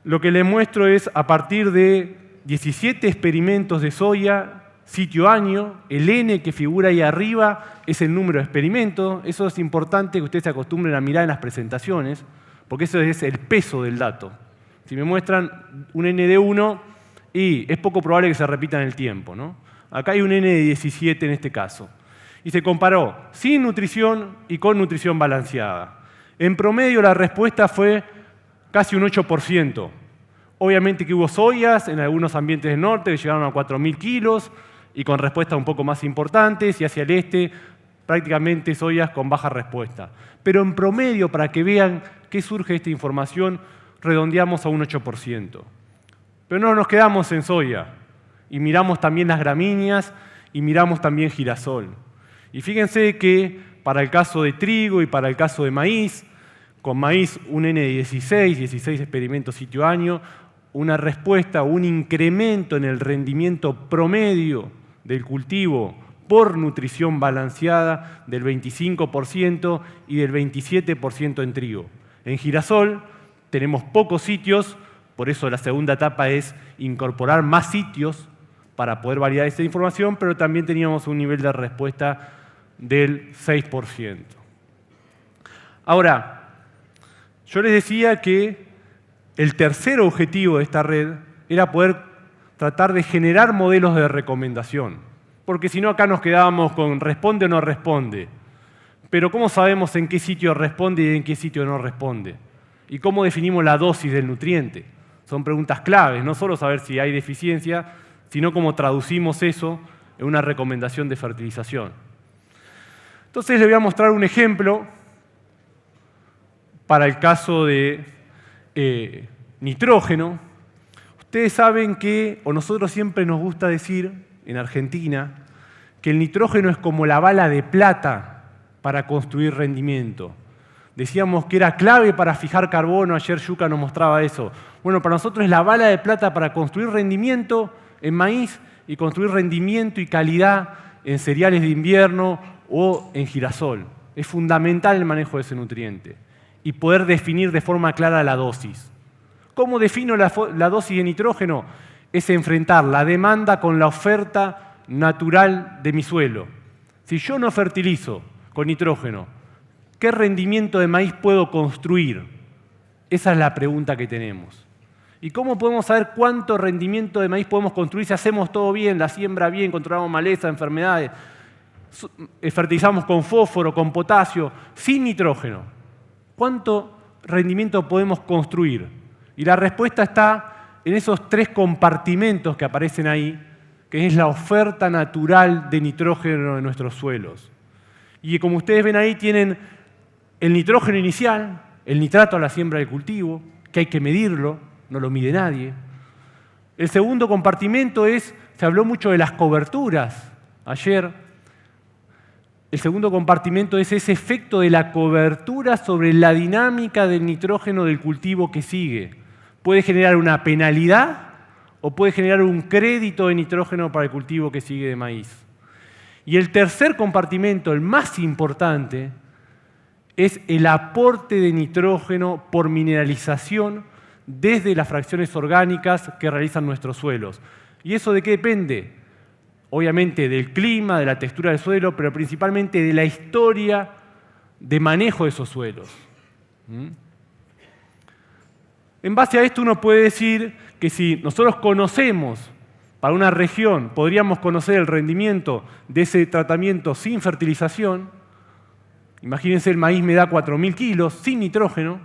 lo que les muestro es a partir de 17 experimentos de soya, sitio-año, el N que figura ahí arriba es el número de experimentos. Eso es importante que ustedes se acostumbren a mirar en las presentaciones, porque eso es el peso del dato. Si me muestran un N de 1, y es poco probable que se repita en el tiempo, ¿no? Acá hay un N de 17 en este caso. Y se comparó sin nutrición y con nutrición balanceada. En promedio la respuesta fue casi un 8%. Obviamente que hubo soyas en algunos ambientes del norte que llegaron a 4.000 kilos y con respuestas un poco más importantes, y hacia el este prácticamente soyas con baja respuesta. Pero en promedio, para que vean qué surge esta información, redondeamos a un 8%. Pero no nos quedamos en soya, y miramos también las gramíneas y miramos también girasol. Y fíjense que para el caso de trigo y para el caso de maíz, con maíz un N de 16 experimentos sitio-año, una respuesta, un incremento en el rendimiento promedio del cultivo por nutrición balanceada del 25% y del 27% en trigo. En girasol tenemos pocos sitios. Por eso la segunda etapa es incorporar más sitios para poder validar esta información, pero también teníamos un nivel de respuesta del 6%. Ahora, yo les decía que el tercer objetivo de esta red era poder tratar de generar modelos de recomendación, porque si no acá nos quedábamos con responde o no responde. Pero ¿cómo sabemos en qué sitio responde y en qué sitio no responde? ¿Y cómo definimos la dosis del nutriente? Son preguntas claves, no solo saber si hay deficiencia, sino cómo traducimos eso en una recomendación de fertilización. Entonces les voy a mostrar un ejemplo para el caso de nitrógeno. Ustedes saben que, o nosotros siempre nos gusta decir en Argentina, que el nitrógeno es como la bala de plata para construir rendimiento. Decíamos que era clave para fijar carbono, ayer Yuka nos mostraba eso. Bueno, para nosotros es la bala de plata para construir rendimiento en maíz y construir rendimiento y calidad en cereales de invierno o en girasol. Es fundamental el manejo de ese nutriente y poder definir de forma clara la dosis. ¿Cómo defino la dosis de nitrógeno? Es enfrentar la demanda con la oferta natural de mi suelo. Si yo no fertilizo con nitrógeno, ¿qué rendimiento de maíz puedo construir? Esa es la pregunta que tenemos. ¿Y cómo podemos saber cuánto rendimiento de maíz podemos construir si hacemos todo bien, la siembra bien, controlamos maleza, enfermedades, fertilizamos con fósforo, con potasio, sin nitrógeno? ¿Cuánto rendimiento podemos construir? Y la respuesta está en esos 3 compartimentos que aparecen ahí, que es la oferta natural de nitrógeno en nuestros suelos. Y como ustedes ven ahí, tienen el nitrógeno inicial, el nitrato a la siembra del cultivo, que hay que medirlo, no lo mide nadie. El segundo compartimento se habló mucho de las coberturas ayer. El segundo compartimento es ese efecto de la cobertura sobre la dinámica del nitrógeno del cultivo que sigue. Puede generar una penalidad o puede generar un crédito de nitrógeno para el cultivo que sigue de maíz. Y el tercer compartimento, el más importante, es el aporte de nitrógeno por mineralización desde las fracciones orgánicas que realizan nuestros suelos. ¿Y eso de qué depende? Obviamente del clima, de la textura del suelo, pero principalmente de la historia de manejo de esos suelos. En base a esto uno puede decir que si nosotros conocemos para una región podríamos conocer el rendimiento de ese tratamiento sin fertilización, imagínense el maíz me da 4.000 kilos sin nitrógeno,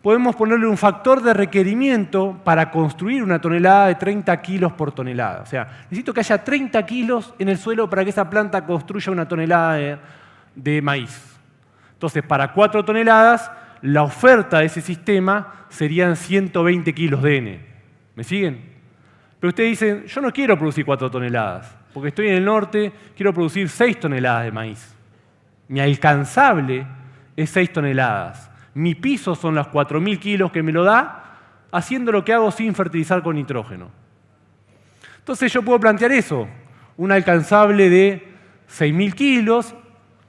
podemos ponerle un factor de requerimiento para construir una tonelada de 30 kilos por tonelada. O sea, necesito que haya 30 kilos en el suelo para que esa planta construya una tonelada de maíz. Entonces, para 4 toneladas, la oferta de ese sistema serían 120 kilos de N. ¿Me siguen? Pero ustedes dicen, yo no quiero producir 4 toneladas, porque estoy en el norte, quiero producir 6 toneladas de maíz. Mi alcanzable es 6 toneladas. Mi piso son las 4.000 kilos que me lo da, haciendo lo que hago sin fertilizar con nitrógeno. Entonces yo puedo plantear eso, un alcanzable de 6.000 kilos,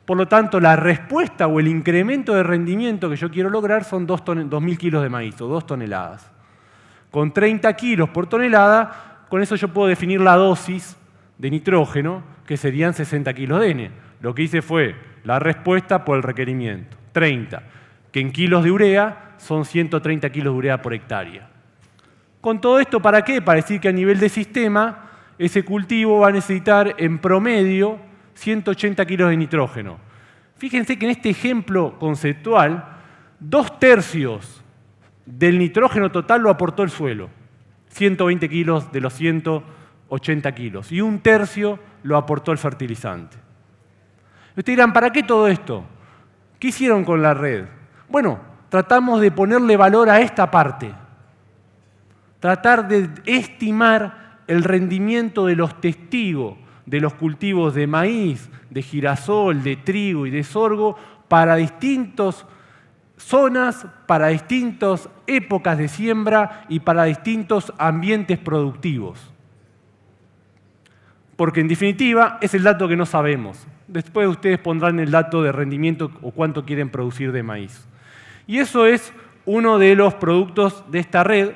por lo tanto la respuesta o el incremento de rendimiento que yo quiero lograr son 2.000 kilos de maíz o 2 toneladas. Con 30 kilos por tonelada, con eso yo puedo definir la dosis de nitrógeno, que serían 60 kilos de N. Lo que hice fue la respuesta por el requerimiento, 30, que en kilos de urea son 130 kilos de urea por hectárea. Con todo esto, ¿para qué? Para decir que a nivel de sistema, ese cultivo va a necesitar en promedio 180 kilos de nitrógeno. Fíjense que en este ejemplo conceptual, 2/3 del nitrógeno total lo aportó el suelo, 120 kilos de los 180 kilos, y 1/3 lo aportó el fertilizante. Ustedes dirán, ¿para qué todo esto? ¿Qué hicieron con la red? Bueno, tratamos de ponerle valor a esta parte, tratar de estimar el rendimiento de los testigos de los cultivos de maíz, de girasol, de trigo y de sorgo para distintas zonas, para distintas épocas de siembra y para distintos ambientes productivos. Porque en definitiva es el dato que no sabemos. Después ustedes pondrán el dato de rendimiento o cuánto quieren producir de maíz. Y eso es uno de los productos de esta red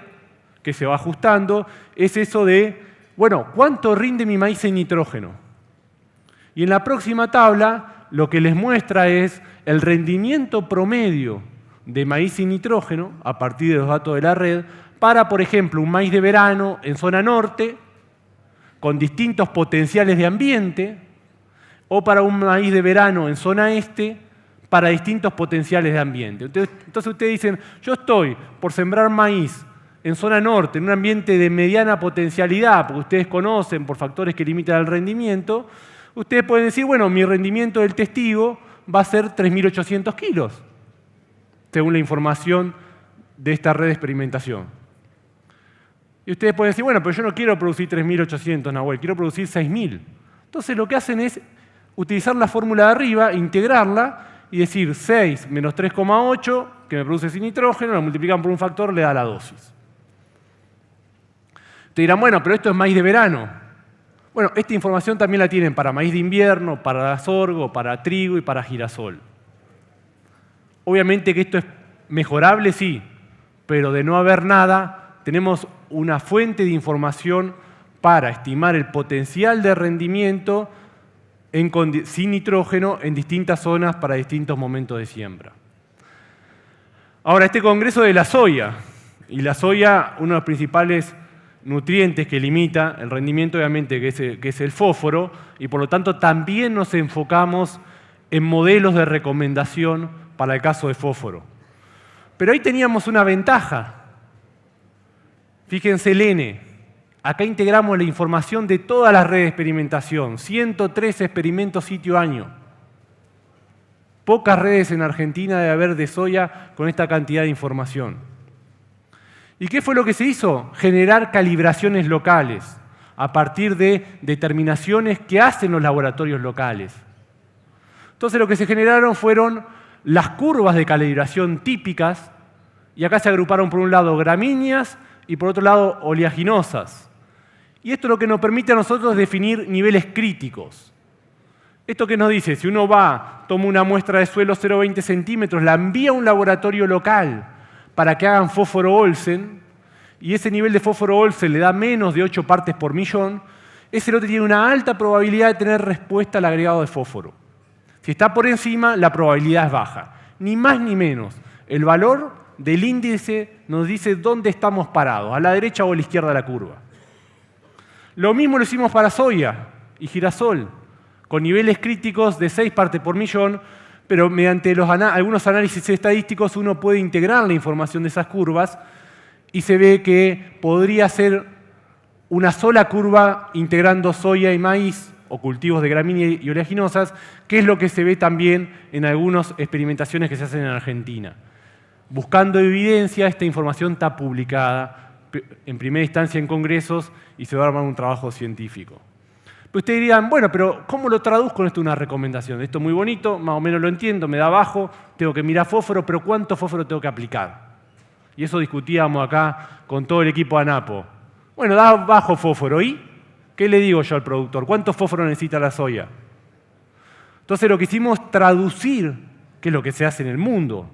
que se va ajustando, es eso de, bueno, ¿cuánto rinde mi maíz en nitrógeno? Y en la próxima tabla lo que les muestra es el rendimiento promedio de maíz sin nitrógeno a partir de los datos de la red para, por ejemplo, un maíz de verano en zona norte con distintos potenciales de ambiente o para un maíz de verano en zona este para distintos potenciales de ambiente. Entonces ustedes dicen, yo estoy por sembrar maíz en zona norte, en un ambiente de mediana potencialidad, porque ustedes conocen por factores que limitan el rendimiento, ustedes pueden decir, bueno, mi rendimiento del testigo va a ser 3.800 kilos, según la información de esta red de experimentación. Y ustedes pueden decir, bueno, pero yo no quiero producir 3.800, Nahuel, quiero producir 6.000. Entonces lo que hacen es utilizar la fórmula de arriba, integrarla y decir 6 menos 3,8, que me produce sin nitrógeno, lo multiplican por un factor, le da la dosis. Te dirán, bueno, pero esto es maíz de verano. Bueno, esta información también la tienen para maíz de invierno, para sorgo, para trigo y para girasol. Obviamente que esto es mejorable, sí, pero de no haber nada, tenemos una fuente de información para estimar el potencial de rendimiento sin nitrógeno en distintas zonas para distintos momentos de siembra. Ahora, este congreso de la soya, y la soya, uno de los principales nutrientes que limita el rendimiento, obviamente, que es el fósforo, y por lo tanto también nos enfocamos en modelos de recomendación para el caso de fósforo. Pero ahí teníamos una ventaja. Fíjense el N. Acá integramos la información de toda la red de experimentación, 113 experimentos sitio-año. Pocas redes en Argentina debe haber de soya con esta cantidad de información. ¿Y qué fue lo que se hizo? Generar calibraciones locales a partir de determinaciones que hacen los laboratorios locales. Entonces lo que se generaron fueron las curvas de calibración típicas, y acá se agruparon por un lado gramíneas y por otro lado oleaginosas. Y esto lo que nos permite a nosotros definir niveles críticos. ¿Esto qué nos dice? Si uno va, toma una muestra de suelo 0,20 centímetros, la envía a un laboratorio local para que hagan fósforo Olsen, y ese nivel de fósforo Olsen le da menos de 8 partes por millón, ese lote tiene una alta probabilidad de tener respuesta al agregado de fósforo. Si está por encima, la probabilidad es baja. Ni más ni menos. El valor del índice nos dice dónde estamos parados, a la derecha o a la izquierda de la curva. Lo mismo lo hicimos para soya y girasol, con niveles críticos de 6 partes por millón, pero mediante algunos análisis estadísticos uno puede integrar la información de esas curvas y se ve que podría ser una sola curva integrando soya y maíz o cultivos de gramíneas y oleaginosas, que es lo que se ve también en algunas experimentaciones que se hacen en Argentina. Buscando evidencia, esta información está publicada en primera instancia en congresos y se va a armar un trabajo científico. Pero ustedes dirían, bueno, pero ¿cómo lo traduzco en esto una recomendación? Esto es muy bonito, más o menos lo entiendo, me da bajo, tengo que mirar fósforo, pero ¿cuánto fósforo tengo que aplicar? Y eso discutíamos acá con todo el equipo de ANAPO. Bueno, da bajo fósforo, ¿y qué le digo yo al productor? ¿Cuánto fósforo necesita la soya? Entonces lo que hicimos es traducir, que es lo que se hace en el mundo,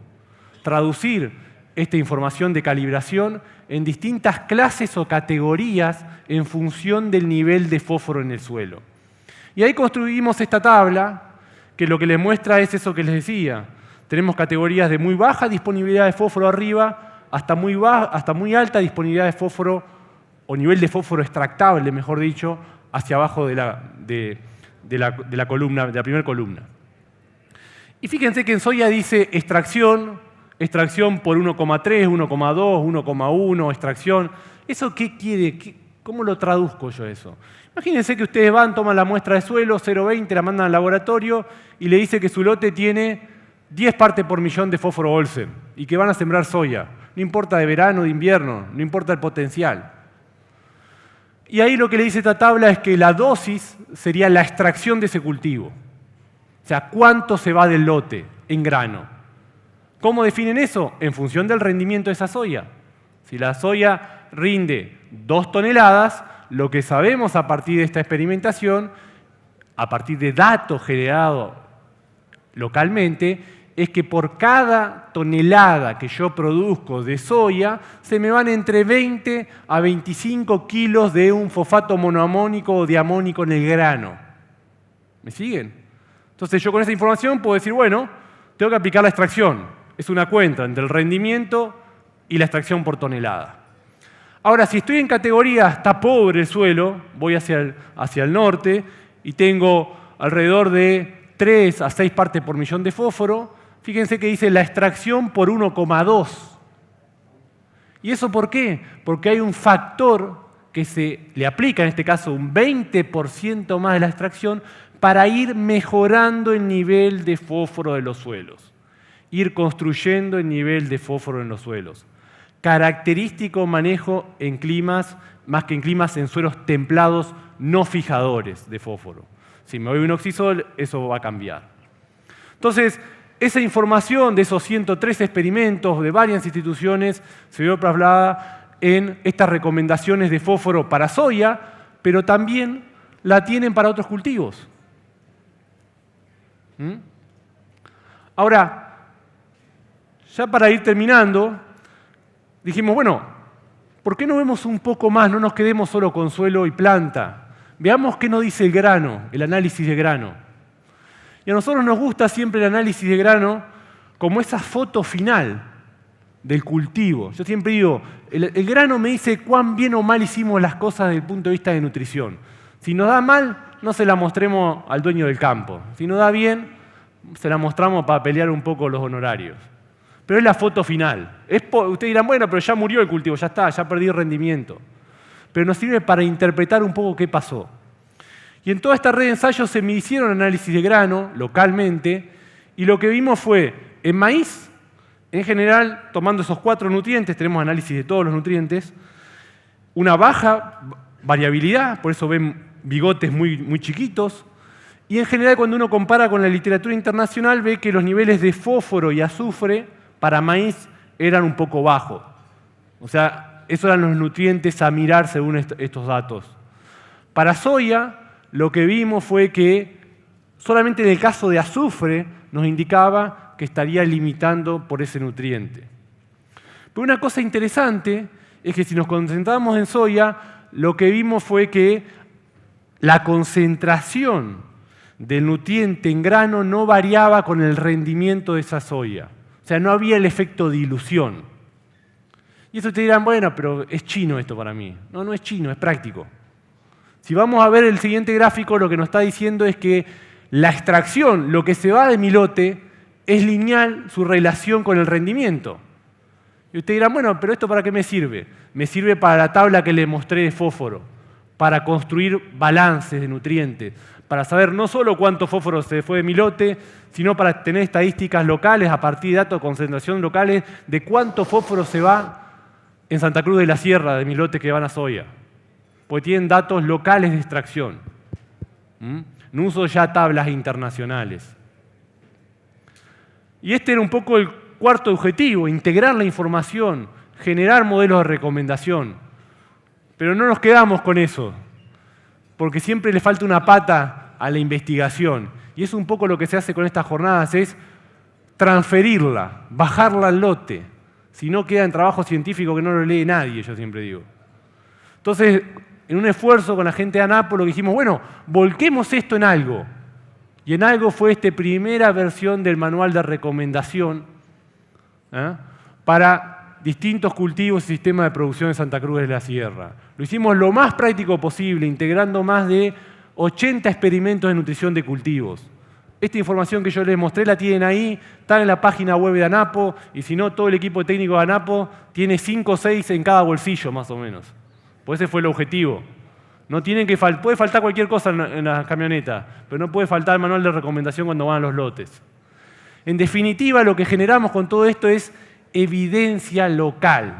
traducir esta información de calibración en distintas clases o categorías en función del nivel de fósforo en el suelo. Y ahí construimos esta tabla que lo que les muestra es eso que les decía. Tenemos categorías de muy baja disponibilidad de fósforo arriba hasta muy alta disponibilidad de fósforo o nivel de fósforo extractable, mejor dicho, hacia abajo de la columna, de la primera columna. Y fíjense que en soya dice extracción por 1,3, 1,2, 1,1, extracción. ¿Eso qué quiere? ¿Cómo lo traduzco yo eso? Imagínense que ustedes van, toman la muestra de suelo, 0,20, la mandan al laboratorio y le dice que su lote tiene 10 partes por millón de fósforo Olsen y que van a sembrar soya. No importa de verano, de invierno, no importa el potencial. Y ahí lo que le dice esta tabla es que la dosis sería la extracción de ese cultivo. O sea, ¿cuánto se va del lote en grano? ¿Cómo definen eso? En función del rendimiento de esa soya. Si la soya rinde 2 toneladas, lo que sabemos a partir de esta experimentación, a partir de datos generados localmente, es que por cada tonelada que yo produzco de soya, se me van entre 20 a 25 kilos de un fosfato monoamónico o diamónico en el grano. ¿Me siguen? Entonces yo con esa información puedo decir, bueno, tengo que aplicar la extracción. Es una cuenta entre el rendimiento y la extracción por tonelada. Ahora, si estoy en categoría está pobre el suelo, voy hacia el norte y tengo alrededor de 3 a 6 partes por millón de fósforo, fíjense que dice la extracción por 1,2. ¿Y eso por qué? Porque hay un factor que se le aplica, en este caso un 20% más de la extracción, para ir mejorando el nivel de fósforo de los suelos. Ir construyendo el nivel de fósforo en los suelos. Característico manejo en climas, más que en climas en suelos templados no fijadores de fósforo. Si me voy a un oxisol, eso va a cambiar. Entonces, esa información de esos 103 experimentos de varias instituciones se vio plasmada en estas recomendaciones de fósforo para soya, pero también la tienen para otros cultivos. Ahora, ya para ir terminando, dijimos, bueno, ¿por qué no vemos un poco más? No nos quedemos solo con suelo y planta. Veamos qué nos dice el grano, el análisis de grano. Y a nosotros nos gusta siempre el análisis de grano como esa foto final del cultivo. Yo siempre digo, el grano me dice cuán bien o mal hicimos las cosas desde el punto de vista de nutrición. Si nos da mal, no se la mostremos al dueño del campo. Si nos da bien, se la mostramos para pelear un poco los honorarios. Pero es la foto final. Ustedes dirán, bueno, pero ya murió el cultivo, ya está, ya perdí el rendimiento. Pero nos sirve para interpretar un poco qué pasó. Y en toda esta red de ensayos se me hicieron análisis de grano localmente y lo que vimos fue, en maíz, en general, tomando esos 4 nutrientes, tenemos análisis de todos los nutrientes, una baja variabilidad, por eso ven bigotes muy chiquitos, y en general cuando uno compara con la literatura internacional ve que los niveles de fósforo y azufre para maíz eran un poco bajos. O sea, esos eran los nutrientes a mirar según estos datos. Para soya, lo que vimos fue que solamente en el caso de azufre nos indicaba que estaría limitando por ese nutriente. Pero una cosa interesante es que si nos concentramos en soya, lo que vimos fue que la concentración del nutriente en grano no variaba con el rendimiento de esa soya. O sea, no había el efecto dilución. Y eso te dirán, bueno, pero es chino esto para mí. No, no es chino, es práctico. Si vamos a ver el siguiente gráfico, lo que nos está diciendo es que la extracción, lo que se va de mi lote, es lineal su relación con el rendimiento. Y usted dirá, bueno, pero ¿esto para qué me sirve? Me sirve para la tabla que le mostré de fósforo, para construir balances de nutrientes, para saber no solo cuánto fósforo se fue de mi lote, sino para tener estadísticas locales a partir de datos de concentración locales de cuánto fósforo se va en Santa Cruz de la Sierra de mi lote que van a soya. Porque tienen datos locales de extracción. No uso ya tablas internacionales. Y este era un poco el cuarto objetivo, integrar la información, generar modelos de recomendación. Pero no nos quedamos con eso, porque siempre le falta una pata a la investigación. Y es un poco lo que se hace con estas jornadas, es transferirla, bajarla al lote. Si no queda en trabajo científico que no lo lee nadie, yo siempre digo. Entonces, en un esfuerzo con la gente de ANAPO, lo que dijimos, bueno, volquemos esto en algo. Y en algo fue esta primera versión del manual de recomendación para distintos cultivos y sistemas de producción de Santa Cruz de la Sierra. Lo hicimos lo más práctico posible, integrando más de 80 experimentos de nutrición de cultivos. Esta información que yo les mostré la tienen ahí, está en la página web de ANAPO, y si no, todo el equipo técnico de ANAPO tiene 5 o 6 en cada bolsillo, más o menos. Pues ese fue el objetivo. No tienen que puede faltar cualquier cosa en la camioneta, pero no puede faltar el manual de recomendación cuando van a los lotes. En definitiva, lo que generamos con todo esto es evidencia local.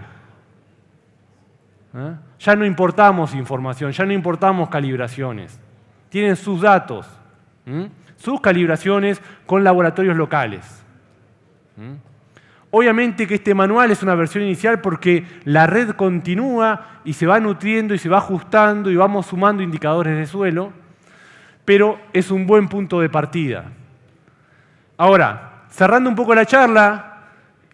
Ya no importamos información, ya no importamos calibraciones. Tienen sus datos, sus calibraciones con laboratorios locales. Obviamente que este manual es una versión inicial porque la red continúa y se va nutriendo y se va ajustando y vamos sumando indicadores de suelo, pero es un buen punto de partida. Ahora, cerrando un poco la charla,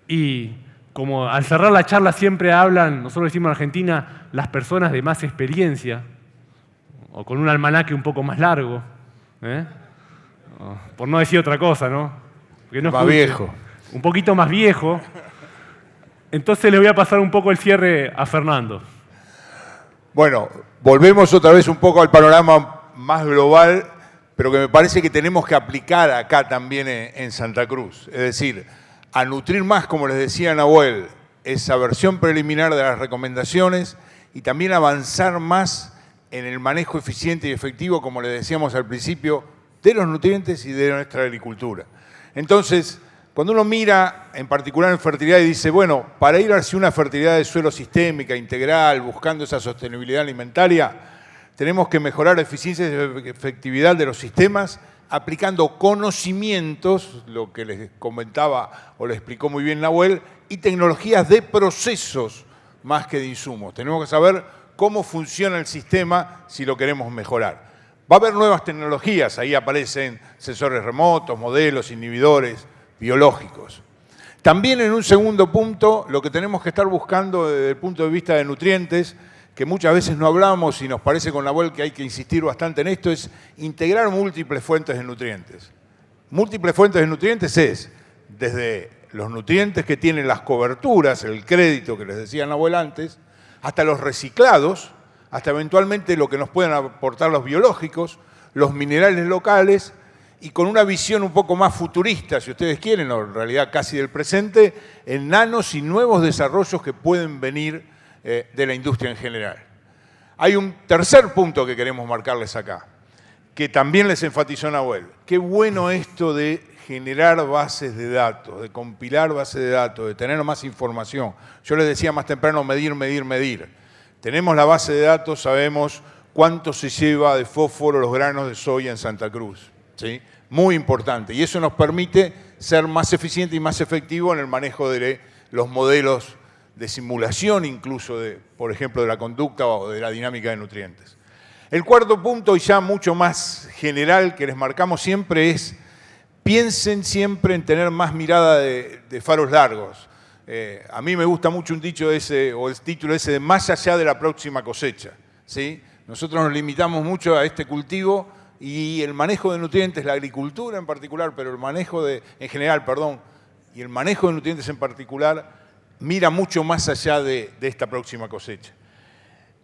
y como al cerrar la charla siempre hablan, nosotros decimos en Argentina, las personas de más experiencia, o con un almanaque un poco más largo, por no decir otra cosa, ¿no? Porque no más viejo. Un poquito más viejo. Entonces le voy a pasar un poco el cierre a Fernando. Bueno, volvemos otra vez un poco al panorama más global, pero que me parece que tenemos que aplicar acá también en Santa Cruz. Es decir, a nutrir más, como les decía Nahuel, esa versión preliminar de las recomendaciones y también avanzar más en el manejo eficiente y efectivo, como les decíamos al principio, de los nutrientes y de nuestra agricultura. Entonces, cuando uno mira en particular en fertilidad y dice, bueno, para ir hacia una fertilidad de suelo sistémica, integral, buscando esa sostenibilidad alimentaria, tenemos que mejorar la eficiencia y efectividad de los sistemas aplicando conocimientos, lo que les comentaba o les explicó muy bien Nahuel, y tecnologías de procesos más que de insumos. Tenemos que saber cómo funciona el sistema si lo queremos mejorar. Va a haber nuevas tecnologías, ahí aparecen sensores remotos, modelos, inhibidores biológicos. También en un segundo punto, lo que tenemos que estar buscando desde el punto de vista de nutrientes, que muchas veces no hablamos y nos parece con Nahuel que hay que insistir bastante en esto, es integrar múltiples fuentes de nutrientes. Múltiples fuentes de nutrientes es desde los nutrientes que tienen las coberturas, el crédito que les decía Nahuel antes, hasta los reciclados, hasta eventualmente lo que nos pueden aportar los biológicos, los minerales locales, y con una visión un poco más futurista, si ustedes quieren, o en realidad casi del presente, en nanos y nuevos desarrollos que pueden venir de la industria en general. Hay un tercer punto que queremos marcarles acá, que también les enfatizó Nahuel. Qué bueno esto de generar bases de datos, de compilar bases de datos, de tener más información. Yo les decía más temprano, medir, medir, medir. Tenemos la base de datos, sabemos cuánto se lleva de fósforo los granos de soya en Santa Cruz, ¿sí? Muy importante. Y eso nos permite ser más eficiente y más efectivo en el manejo de los modelos de simulación, incluso, por ejemplo, de la conducta o de la dinámica de nutrientes. El cuarto punto, y ya mucho más general, que les marcamos siempre es, piensen siempre en tener más mirada de faros largos. A mí me gusta mucho un dicho ese, o el título ese de más allá de la próxima cosecha, ¿sí? Nosotros nos limitamos mucho a este cultivo y el manejo de nutrientes, la agricultura en particular, pero el manejo en general, y el manejo de nutrientes en particular, mira mucho más allá de esta próxima cosecha.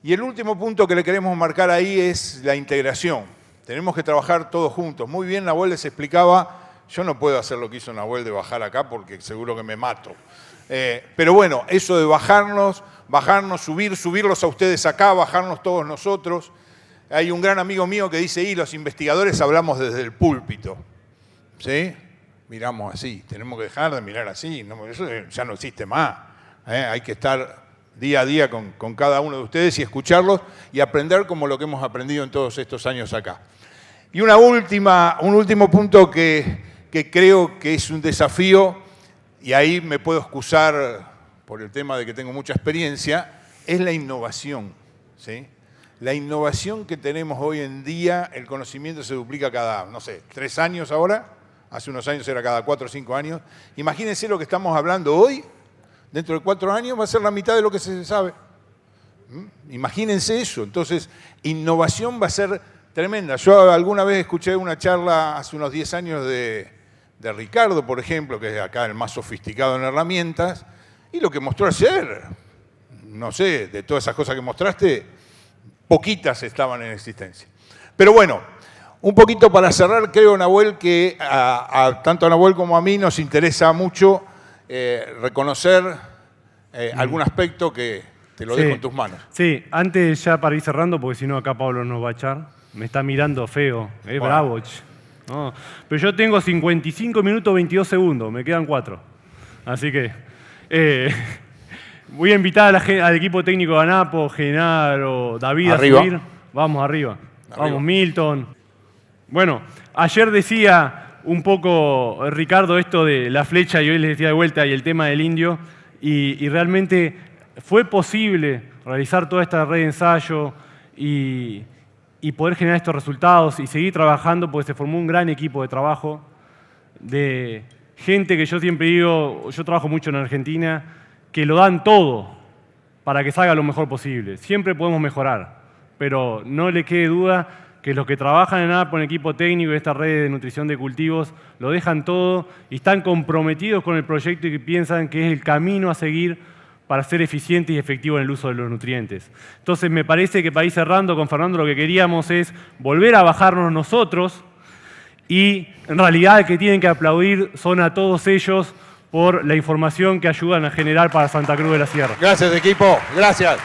Y el último punto que le queremos marcar ahí es la integración. Tenemos que trabajar todos juntos. Muy bien, Nahuel les explicaba, yo no puedo hacer lo que hizo Nahuel de bajar acá porque seguro que me mato. Pero bueno, eso de bajarnos, subirlos a ustedes acá, bajarnos todos nosotros. Hay un gran amigo mío que dice, y los investigadores hablamos desde el púlpito. ¿Sí? Miramos así, tenemos que dejar de mirar así, no, eso ya no existe más. Hay que estar día a día con cada uno de ustedes y escucharlos y aprender como lo que hemos aprendido en todos estos años acá. Y un último punto que creo que es un desafío, y ahí me puedo excusar por el tema de que tengo mucha experiencia, es la innovación. ¿Sí? La innovación que tenemos hoy en día, el conocimiento se duplica cada, no sé, 3 años ahora, hace unos años era cada 4 o 5 años. Imagínense lo que estamos hablando hoy, dentro de 4 años va a ser la mitad de lo que se sabe. Imagínense eso. Entonces, innovación va a ser tremenda. Yo alguna vez escuché una charla hace unos 10 años de Ricardo, por ejemplo, que es acá el más sofisticado en herramientas, y lo que mostró ayer, no sé, de todas esas cosas que mostraste, poquitas estaban en existencia. Pero bueno, un poquito para cerrar, creo, Nahuel, que tanto a Nahuel como a mí nos interesa mucho reconocer algún aspecto que te lo dejo en tus manos. Sí, antes ya para ir cerrando, porque si no acá Pablo nos va a echar. Me está mirando feo, Bueno. Bravo. No, pero yo tengo 55 minutos 22 segundos, me quedan 4. Así que voy a invitar al equipo técnico de ANAPO, Genaro, David Arriba. a subir. Vamos arriba. Vamos, Milton. Bueno, ayer decía un poco Ricardo esto de la flecha, y hoy les decía de vuelta, y el tema del indio, y realmente fue posible realizar toda esta red de ensayo y poder generar estos resultados y seguir trabajando porque se formó un gran equipo de trabajo de gente que yo siempre digo, yo trabajo mucho en Argentina, que lo dan todo para que salga lo mejor posible. Siempre podemos mejorar, pero no le quede duda que los que trabajan en ANAPO, en el equipo técnico de esta red de nutrición de cultivos, lo dejan todo y están comprometidos con el proyecto y que piensan que es el camino a seguir para ser eficiente y efectivo en el uso de los nutrientes. Entonces me parece que para ir cerrando con Fernando lo que queríamos es volver a bajarnos nosotros y en realidad el que tienen que aplaudir son a todos ellos por la información que ayudan a generar para Santa Cruz de la Sierra. Gracias, equipo. Gracias.